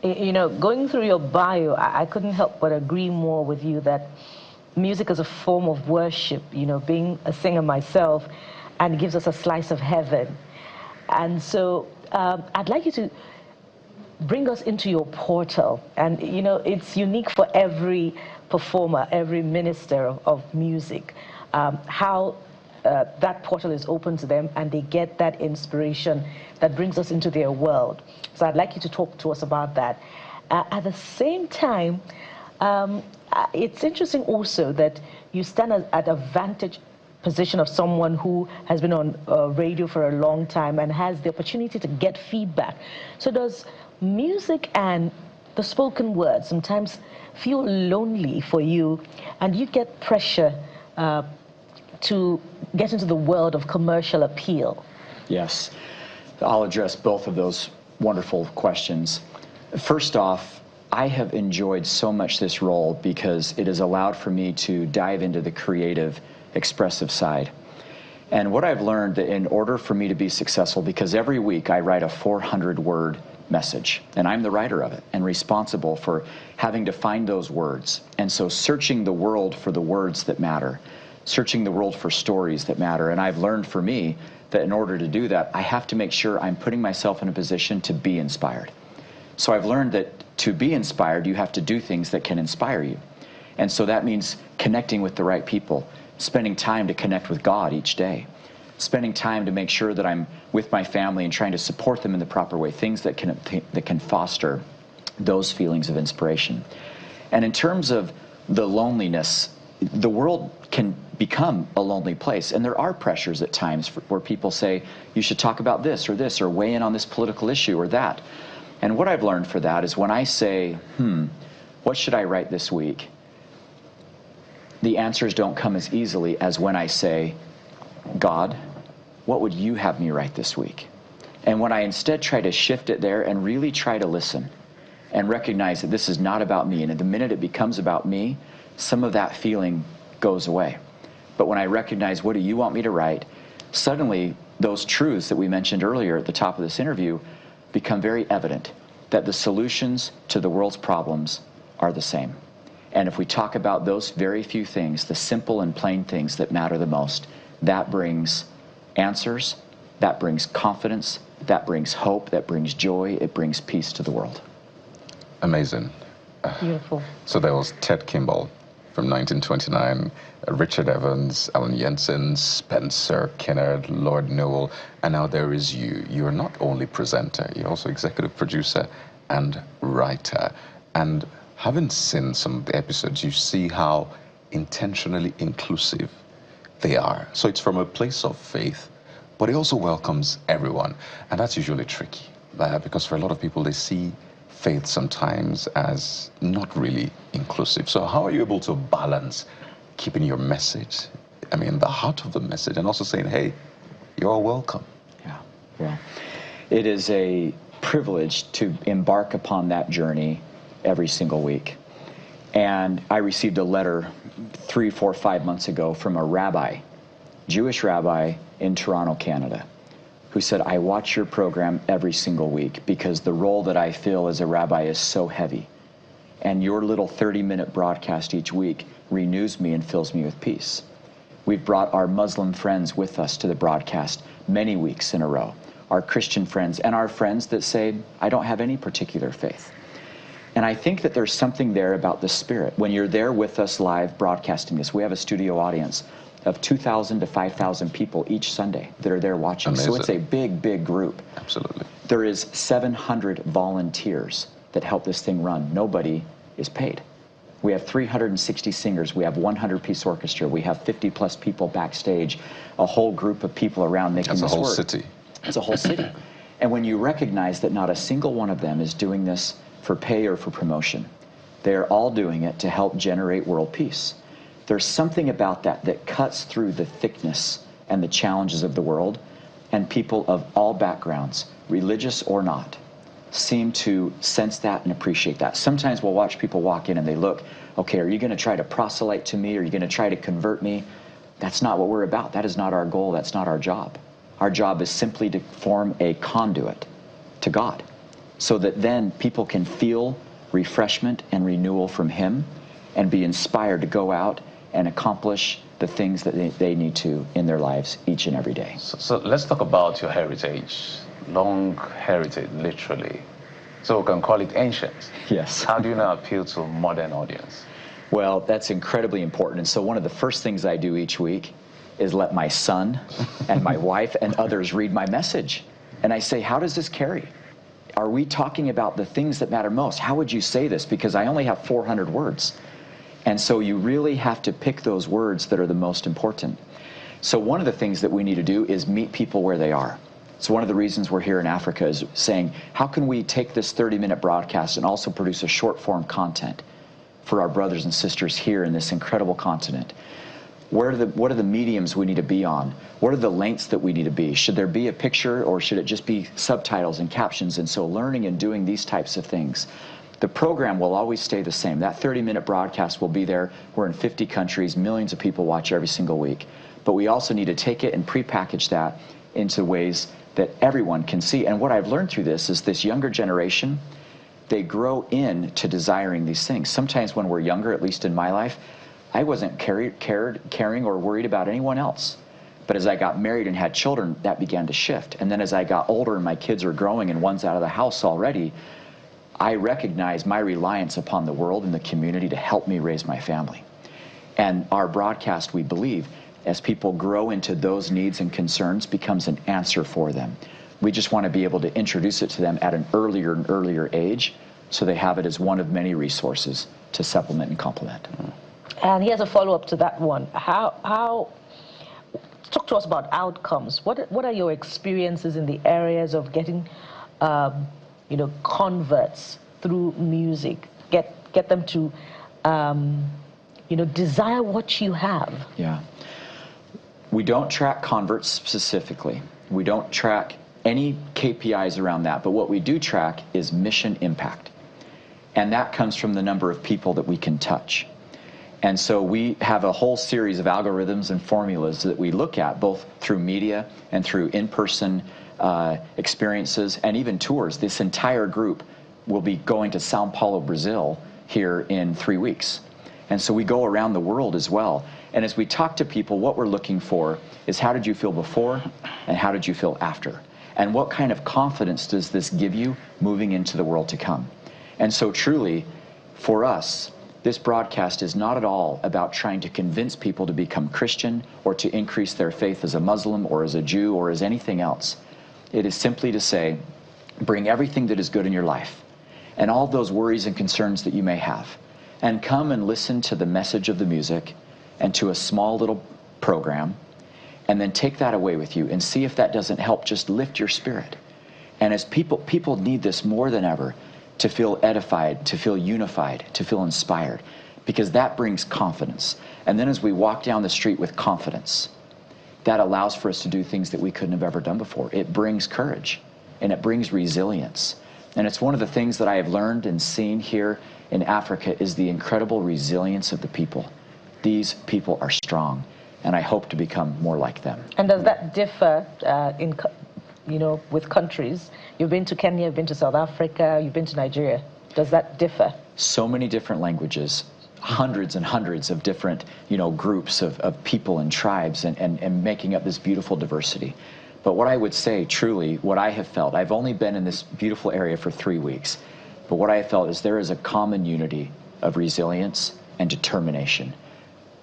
You know, going through your bio, I couldn't help but agree more with you that music is a form of worship, you know, being a singer myself, and it gives us a slice of heaven. And so I'd like you to bring us into your portal. And, you know, it's unique for every performer, every minister of music, how that portal is open to them and they get that inspiration that brings us into their world. So I'd like you to talk to us about that. At the same time, it's interesting also that you stand at a vantage position of someone who has been on radio for a long time and has the opportunity to get feedback. So does music and the spoken word sometimes feel lonely for you, and you get pressure to get into the world of commercial appeal? Yes, I'll address both of those wonderful questions. First off, I have enjoyed so much this role because it has allowed for me to dive into the creative, expressive side. And what I've learned that in order for me to be successful, because every week I write a 400-word message, and I'm the writer of it and responsible for having to find those words. And so searching the world for the words that matter, searching the world for stories that matter. And I've learned for me that in order to do that, I have to make sure I'm putting myself in a position to be inspired. So I've learned that to be inspired, you have to do things that can inspire you. And so that means connecting with the right people, spending time to connect with God each day, spending time to make sure that I'm with my family and trying to support them in the proper way, things that can foster those feelings of inspiration. And in terms of the loneliness, the world can become a lonely place, and there are pressures at times where people say, you should talk about this, or weigh in on this political issue or that. And what I've learned for that is when I say, what should I write this week? The answers don't come as easily as when I say, God, what would you have me write this week? And when I instead try to shift it there and really try to listen and recognize that this is not about me, and the minute it becomes about me, some of that feeling goes away. But when I recognize, what do you want me to write? Suddenly, those truths that we mentioned earlier at the top of this interview become very evident, that the solutions to the world's problems are the same. And if we talk about those very few things, the simple and plain things that matter the most, that brings answers, that brings confidence, that brings hope, that brings joy, it brings peace to the world. Amazing. Beautiful. So there was Ted Kimball from 1929, Richard Evans, Alan Jensen, Spencer Kennard, Lord Newell, and now there is you. You're not only presenter, you're also executive producer and writer. And having seen some of the episodes, you see how intentionally inclusive they are. So it's from a place of faith, but it also welcomes everyone. And that's usually tricky, because for a lot of people, they see faith sometimes as not really inclusive. So how are you able to balance keeping your message, the heart of the message, and also saying, hey, you're all welcome? Yeah, well, it is a privilege to embark upon that journey every single week. And I received a letter 3, 4, 5 months ago from a rabbi, Jewish rabbi in Toronto, Canada, who said, I watch your program every single week because the role that I fill as a rabbi is so heavy. And your little 30-minute broadcast each week renews me and fills me with peace. We've brought our Muslim friends with us to the broadcast many weeks in a row, our Christian friends and our friends that say, I don't have any particular faith. And I think that there's something there about the spirit. When you're there with us live broadcasting this, we have a studio audience of 2,000 to 5,000 people each Sunday that are there watching. Amazing. So it's a big, big group. Absolutely. There is 700 volunteers that help this thing run. Nobody is paid. We have 360 singers. We have 100-piece orchestra. We have 50-plus people backstage, a whole group of people around making this work. That's a whole city. It's a whole city. And when you recognize that not a single one of them is doing this for pay or for promotion, they're all doing it to help generate world peace. There's something about that that cuts through the thickness and the challenges of the world, and people of all backgrounds, religious or not, seem to sense that and appreciate that. Sometimes we'll watch people walk in and they look, okay, are you going to try to proselyte to me? Are you going to try to convert me? That's not what we're about. That is not our goal. That's not our job. Our job is simply to form a conduit to God, so that then people can feel refreshment and renewal from Him and be inspired to go out and accomplish the things that they need to in their lives each and every day. So let's talk about your heritage, long heritage, literally. So we can call it ancient. Yes. How do you now appeal to a modern audience? Well, that's incredibly important. And so one of the first things I do each week is let my son and my wife and others read my message. And I say, how does this carry? Are we talking about the things that matter most? How would you say this? Because I only have 400 words. And so you really have to pick those words that are the most important. So one of the things that we need to do is meet people where they are. So one of the reasons we're here in Africa is saying, how can we take this 30-minute broadcast and also produce a short-form content for our brothers and sisters here in this incredible continent? What are the mediums we need to be on? What are the lengths that we need to be? Should there be a picture, or should it just be subtitles and captions? And so learning and doing these types of things. The program will always stay the same. That 30-minute broadcast will be there. We're in 50 countries. Millions of people watch every single week. But we also need to take it and prepackage that into ways that everyone can see. And what I've learned through this is this younger generation, they grow into desiring these things. Sometimes when we're younger, at least in my life, I wasn't caring or worried about anyone else. But as I got married and had children, that began to shift. And then as I got older and my kids are growing and one's out of the house already, I recognize my reliance upon the world and the community to help me raise my family. And our broadcast, we believe, as people grow into those needs and concerns, becomes an answer for them. We just want to be able to introduce it to them at an earlier and earlier age, so they have it as one of many resources to supplement and complement. And here's a follow-up to that one. How talk to us about outcomes. What are your experiences in the areas of getting converts through music, get them to desire what you have? Yeah. We don't track converts specifically. We don't track any KPIs around that, but what we do track is mission impact. And that comes from the number of people that we can touch. And so we have a whole series of algorithms and formulas that we look at, both through media and through in-person experiences and even tours. This entire group will be going to Sao Paulo, Brazil here in 3 weeks. And so we go around the world as well. And as we talk to people, what we're looking for is, how did you feel before and how did you feel after? And what kind of confidence does this give you moving into the world to come? And so truly, for us, this broadcast is not at all about trying to convince people to become Christian or to increase their faith as a Muslim or as a Jew or as anything else. It is simply to say, bring everything that is good in your life and all those worries and concerns that you may have, and come and listen to the message of the music and to a small little program, and then take that away with you and see if that doesn't help just lift your spirit. And as people need this more than ever, to feel edified, to feel unified, to feel inspired, because that brings confidence. And then as we walk down the street with confidence, that allows for us to do things that we couldn't have ever done before. It brings courage, and it brings resilience. And it's one of the things that I have learned and seen here in Africa is the incredible resilience of the people. These people are strong, and I hope to become more like them. And does that differ with countries? You've been to Kenya, you've been to South Africa, you've been to Nigeria. Does that differ? So many different languages. hundreds and hundreds of different, groups of people and tribes and making up this beautiful diversity. But what I would say, truly, what I have felt, I've only been in this beautiful area for 3 weeks, but what I have felt is there is a common unity of resilience and determination.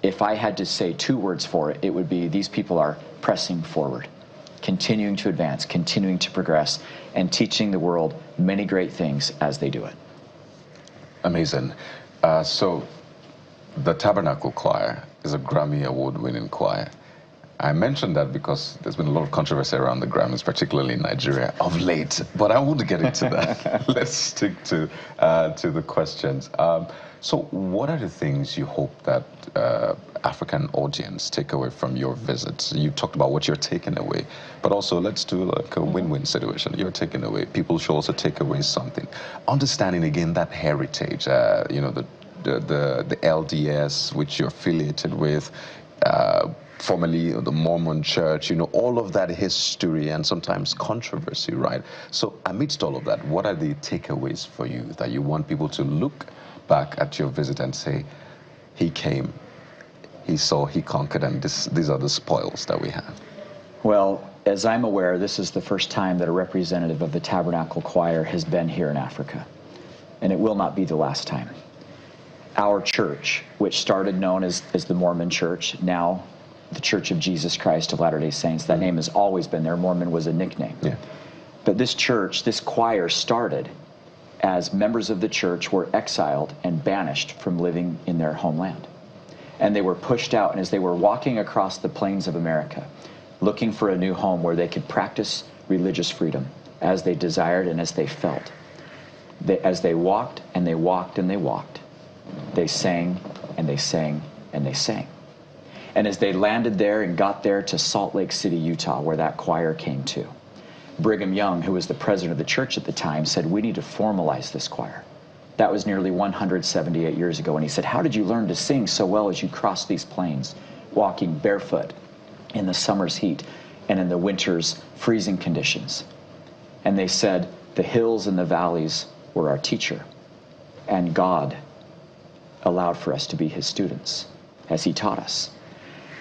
If I had to say 2 words for it, it would be these people are pressing forward, continuing to advance, continuing to progress, and teaching the world many great things as they do it. Amazing. So the Tabernacle Choir is a Grammy Award-winning choir. I mentioned that because there's been a lot of controversy around the Grammys, particularly in Nigeria, of late. But I won't get into that. Let's stick to the questions. So what are the things you hope that African audience take away from your visit? You talked about what you're taking away, but also let's do like a win-win situation. You're taking away. People should also take away something. Understanding, again, that heritage, the LDS, which you're affiliated with, formerly the Mormon Church, all of that history and sometimes controversy, right? So amidst all of that, what are the takeaways for you that you want people to look back at your visit and say, he came, he saw, he conquered, and these are the spoils that we have? Well, as I'm aware, this is the first time that a representative of the Tabernacle Choir has been here in Africa, and it will not be the last time. Our church, which started known as the Mormon Church, now the Church of Jesus Christ of Latter-day Saints, that name has always been there. Mormon was a nickname. Yeah. But this church, this choir started as members of the church were exiled and banished from living in their homeland. And they were pushed out, and as they were walking across the plains of America, looking for a new home where they could practice religious freedom as they desired and as they felt. As they walked and they walked and they walked, they sang and they sang and they sang. And as they landed there and got there to Salt Lake City, Utah, where that choir came to, Brigham Young, who was the president of the church at the time, said, we need to formalize this choir. That was nearly 178 years ago. And he said, how did you learn to sing so well as you crossed these plains, walking barefoot in the summer's heat and in the winter's freezing conditions? And they said, the hills and the valleys were our teacher, and God allowed for us to be his students as he taught us.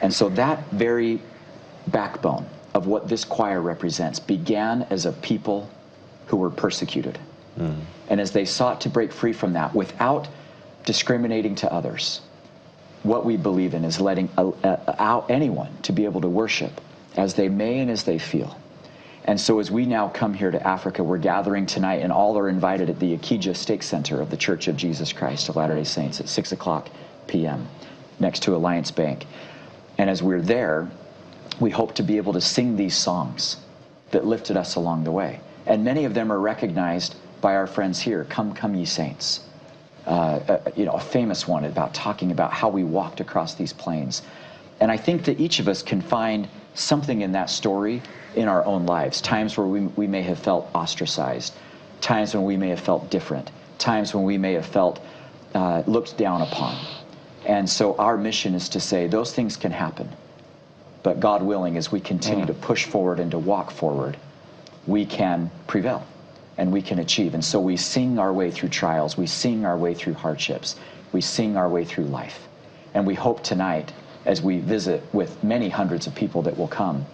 And so that very backbone of what this choir represents began as a people who were persecuted. And as they sought to break free from that without discriminating to others, what we believe in is letting anyone to be able to worship as they may and as they feel. And so as we now come here to Africa, we're gathering tonight, and all are invited at the Ikija Stake Center of the Church of Jesus Christ of Latter-day Saints at 6 o'clock p.m. next to Alliance Bank. And as we're there, we hope to be able to sing these songs that lifted us along the way. And many of them are recognized by our friends here. Come, come ye saints. A famous one about talking about how we walked across these plains. And I think that each of us can find something in that story in our own lives. Times where we may have felt ostracized. Times when we may have felt different. Times when we may have felt looked down upon. And so our mission is to say those things can happen. But God willing, as we continue to push forward and to walk forward, we can prevail and we can achieve. And so we sing our way through trials. We sing our way through hardships. We sing our way through life. And we hope tonight, as we visit with many hundreds of people that will come,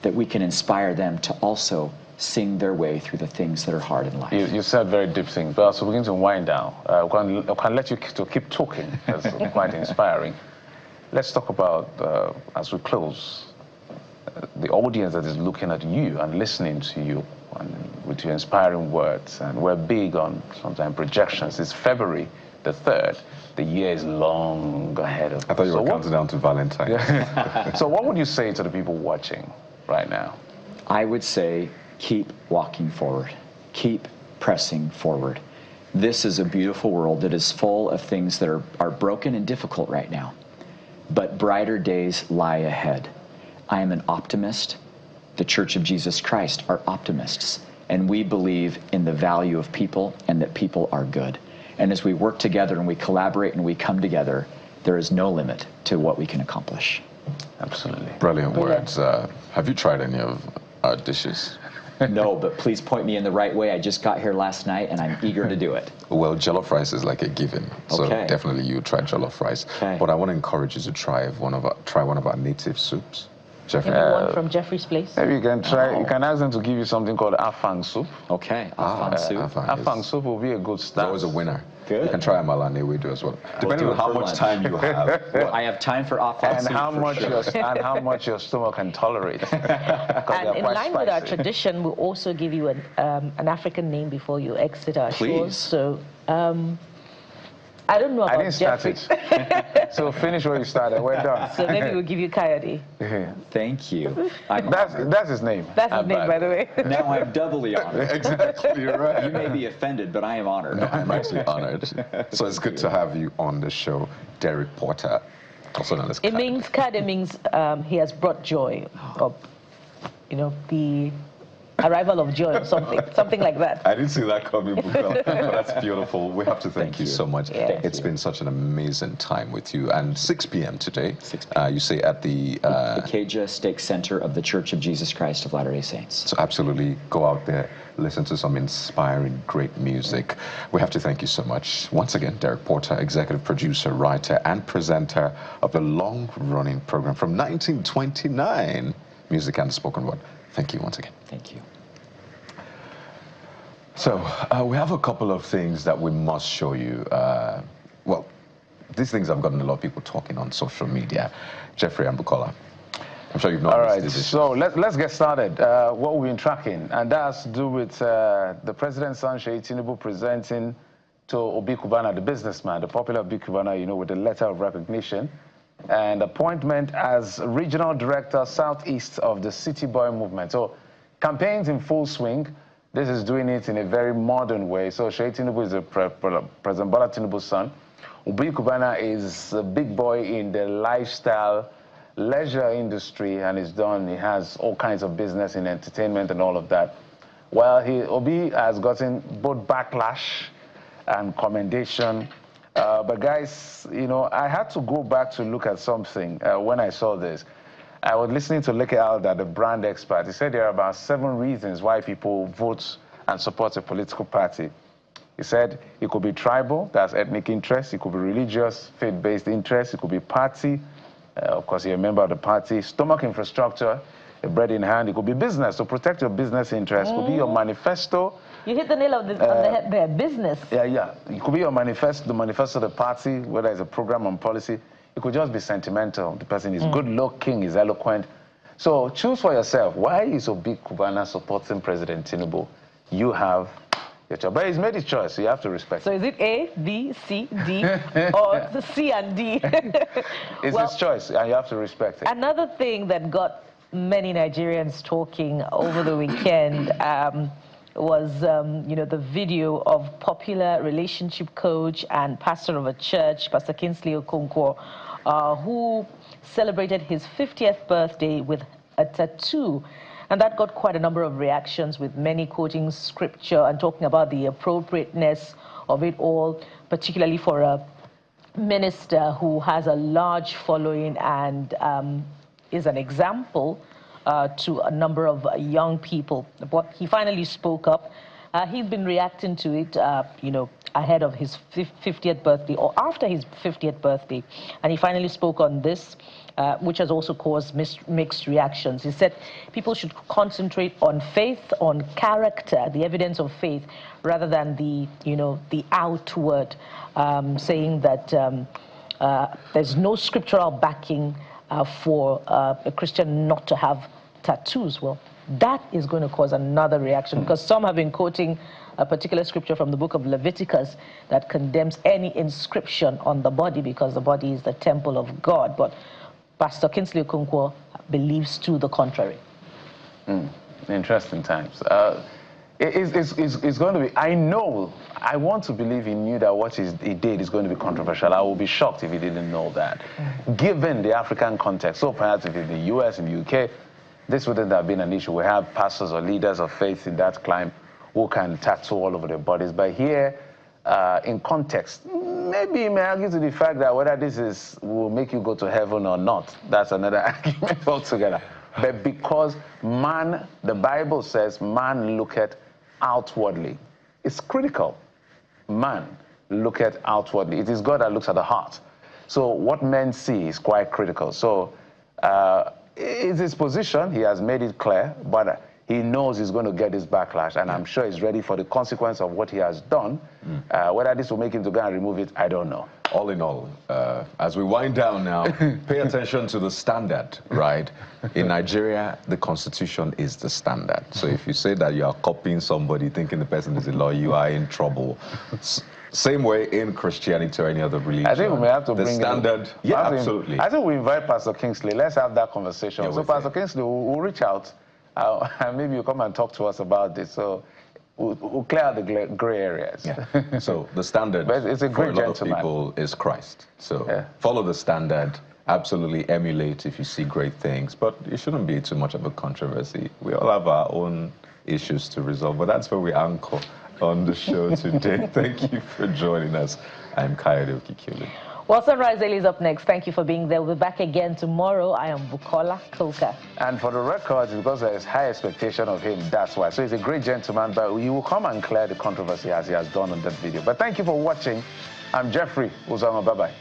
that we can inspire them to also sing their way through the things that are hard in life. You said very deep things, but as we begin to wind down, I can let you to keep talking. That's quite inspiring. Let's talk about, as we close, the audience that is looking at you and listening to you and with your inspiring words. And we're big on sometimes projections. It's February the 3rd. The year is long ahead of us. I thought you were counting down to Valentine's. Yeah. So what would you say to the people watching right now? I would say keep walking forward. Keep pressing forward. This is a beautiful world that is full of things that are broken and difficult right now. But brighter days lie ahead. I am an optimist. The Church of Jesus Christ are optimists. And we believe in the value of people and that people are good. And as we work together and we collaborate and we come together, there is no limit to what we can accomplish. Absolutely. Brilliant words. Have you tried any of our dishes? No, but please point me in the right way. I just got here last night, and I'm eager to do it. Well, jollof rice is like a given, so Okay. definitely you try jollof rice. Okay. But I want to encourage you to try one of our native soups. Jeffrey. Maybe one from Jeffrey's place. Maybe you can try. You can ask them to give you something called afang soup. Okay, afang soup. Afang soup will be a good It's start. always a winner. Good. You can try amala newedu as well. Depending do on it how for much lunch. time you have. Well, I have time for afang And soup how for much sure. your stomach can tolerate. And in line with our tradition, we'll also give you an African name before you exit our shores. Please. So, I don't know about I didn't start Jeffrey. it. So finish what you started. We're done. So maybe we'll give you Coyote. Thank you. I'm That's his name. That's his name, by the way. now I'm doubly honored. Exactly, you're right. You may be offended, but I am honored. No, I'm actually honored. So it's good to have you on the show, Derek Porter, also known as It means Kade means he has brought joy, or the arrival of joy, or something like that. I didn't see that coming, but that's beautiful. We have to thank you so much. Yeah. It's been such an amazing time with you. And 6 p.m. today, 6 p.m. You say at the Acacia Stake Center of the Church of Jesus Christ of Latter-day Saints. So absolutely go out there, listen to some inspiring, great music. We have to thank you so much. Once again, Derek Porter, executive producer, writer, and presenter of the long-running program from 1929, Music and Spoken Word. Thank you once again. Thank you. So we have a couple of things that we must show you. Well, these things have gotten a lot of people talking on social media. Jeffrey and Bukola, I'm sure you've noticed. All right, this issue. so let's get started. What we've been tracking, and that has to do with the president's son, Sheyi Tinubu, presenting to Obi Kubana, the businessman, the popular Obi Kubana, with a letter of recognition and appointment as regional director southeast of the City Boy movement. So campaigns in full swing. This is doing it in a very modern way. So Sheyi Tinubu is President Bola Tinubu's son. Obi Kubana is a big boy in the lifestyle, leisure industry, and he has all kinds of business in entertainment and all of that. Well, Obi has gotten both backlash and commendation. But guys, I had to go back to look at something when I saw this. I was listening to Leke Alda, the brand expert. He said there are about 7 reasons why people vote and support a political party. He said it could be tribal, that's ethnic interest. It could be religious, faith-based interest. It could be party. Of course, you're a member of the party. Stomach infrastructure, a bread in hand. It could be business, to protect your business interest. It could be your manifesto. You hit the nail on the head there, business. Yeah. It could be your manifesto, the manifesto of the party, whether it's a program on policy. It could just be sentimental. The person is good-looking, is eloquent. So choose for yourself. Why is Obi Kubana supporting President Tinubu? You have your choice. But he's made his choice, so you have to respect So it. is it A, B, C, D, or the C and D? It's his choice, and you have to respect it. Another thing that got many Nigerians talking over the weekend was, the video of popular relationship coach and pastor of a church, Pastor Kingsley Okonkwo, who celebrated his 50th birthday with a tattoo. And that got quite a number of reactions, with many quoting scripture and talking about the appropriateness of it all, particularly for a minister who has a large following and is an example to a number of young people. But he finally spoke up. He'd been reacting to it, ahead of his 50th birthday or after his 50th birthday. And he finally spoke on this, which has also caused mixed reactions. He said people should concentrate on faith, on character, the evidence of faith, rather than the outward, saying that there's no scriptural backing for a Christian not to have tattoos. Well, that is going to cause another reaction, because some have been quoting a particular scripture from the book of Leviticus that condemns any inscription on the body, because the body is the temple of God. But Pastor Kingsley Okonkwo believes to the contrary. Interesting times. It's going to be, I want to believe he knew that what he did is going to be controversial. I would be shocked if he didn't know that, given the African context. So perhaps if in the US, in the UK, this wouldn't have been an issue. We have pastors or leaders of faith in that climb who can tattoo all over their bodies. But here, in context, maybe you may argue to the fact that whether this will make you go to heaven or not. That's another argument altogether. but because man, the Bible says, man looketh outwardly. It's critical. Man looketh outwardly. It is God that looks at the heart. So what men see is quite critical. So it's his position. He has made it clear, but he knows he's going to get this backlash, and I'm sure he's ready for the consequence of what he has done. Whether this will make him to go and remove it, I don't know. All in all, as we wind down now, pay attention to the standard, right? In Nigeria, the Constitution is the standard. So if you say that you are copying somebody, thinking the person is a lawyer, you are in trouble. Same way in Christianity or any other religion. I think we may have to bring the standard. Yeah, absolutely. I think we invite Pastor Kingsley. Let's have that conversation. Yeah, so Pastor Kingsley, we'll reach out. And maybe you'll come and talk to us about this. So we'll clear out the gray areas. Yeah. So the standard it's a great for a lot of people is Christ. So follow the standard. Absolutely emulate if you see great things. But it shouldn't be too much of a controversy. We all have our own issues to resolve. But that's where we anchor on the show today. Thank you for joining us. I'm Kayode Okikili. Well, Sunrise Daily is up next. Thank you for being there. We'll be back again tomorrow. I am Bukola Koka. And for the record, because there is high expectation of him, that's why. So he's a great gentleman, but he will come and clear the controversy as he has done on that video. But thank you for watching. I'm Jeffrey Uzama. Bye-bye.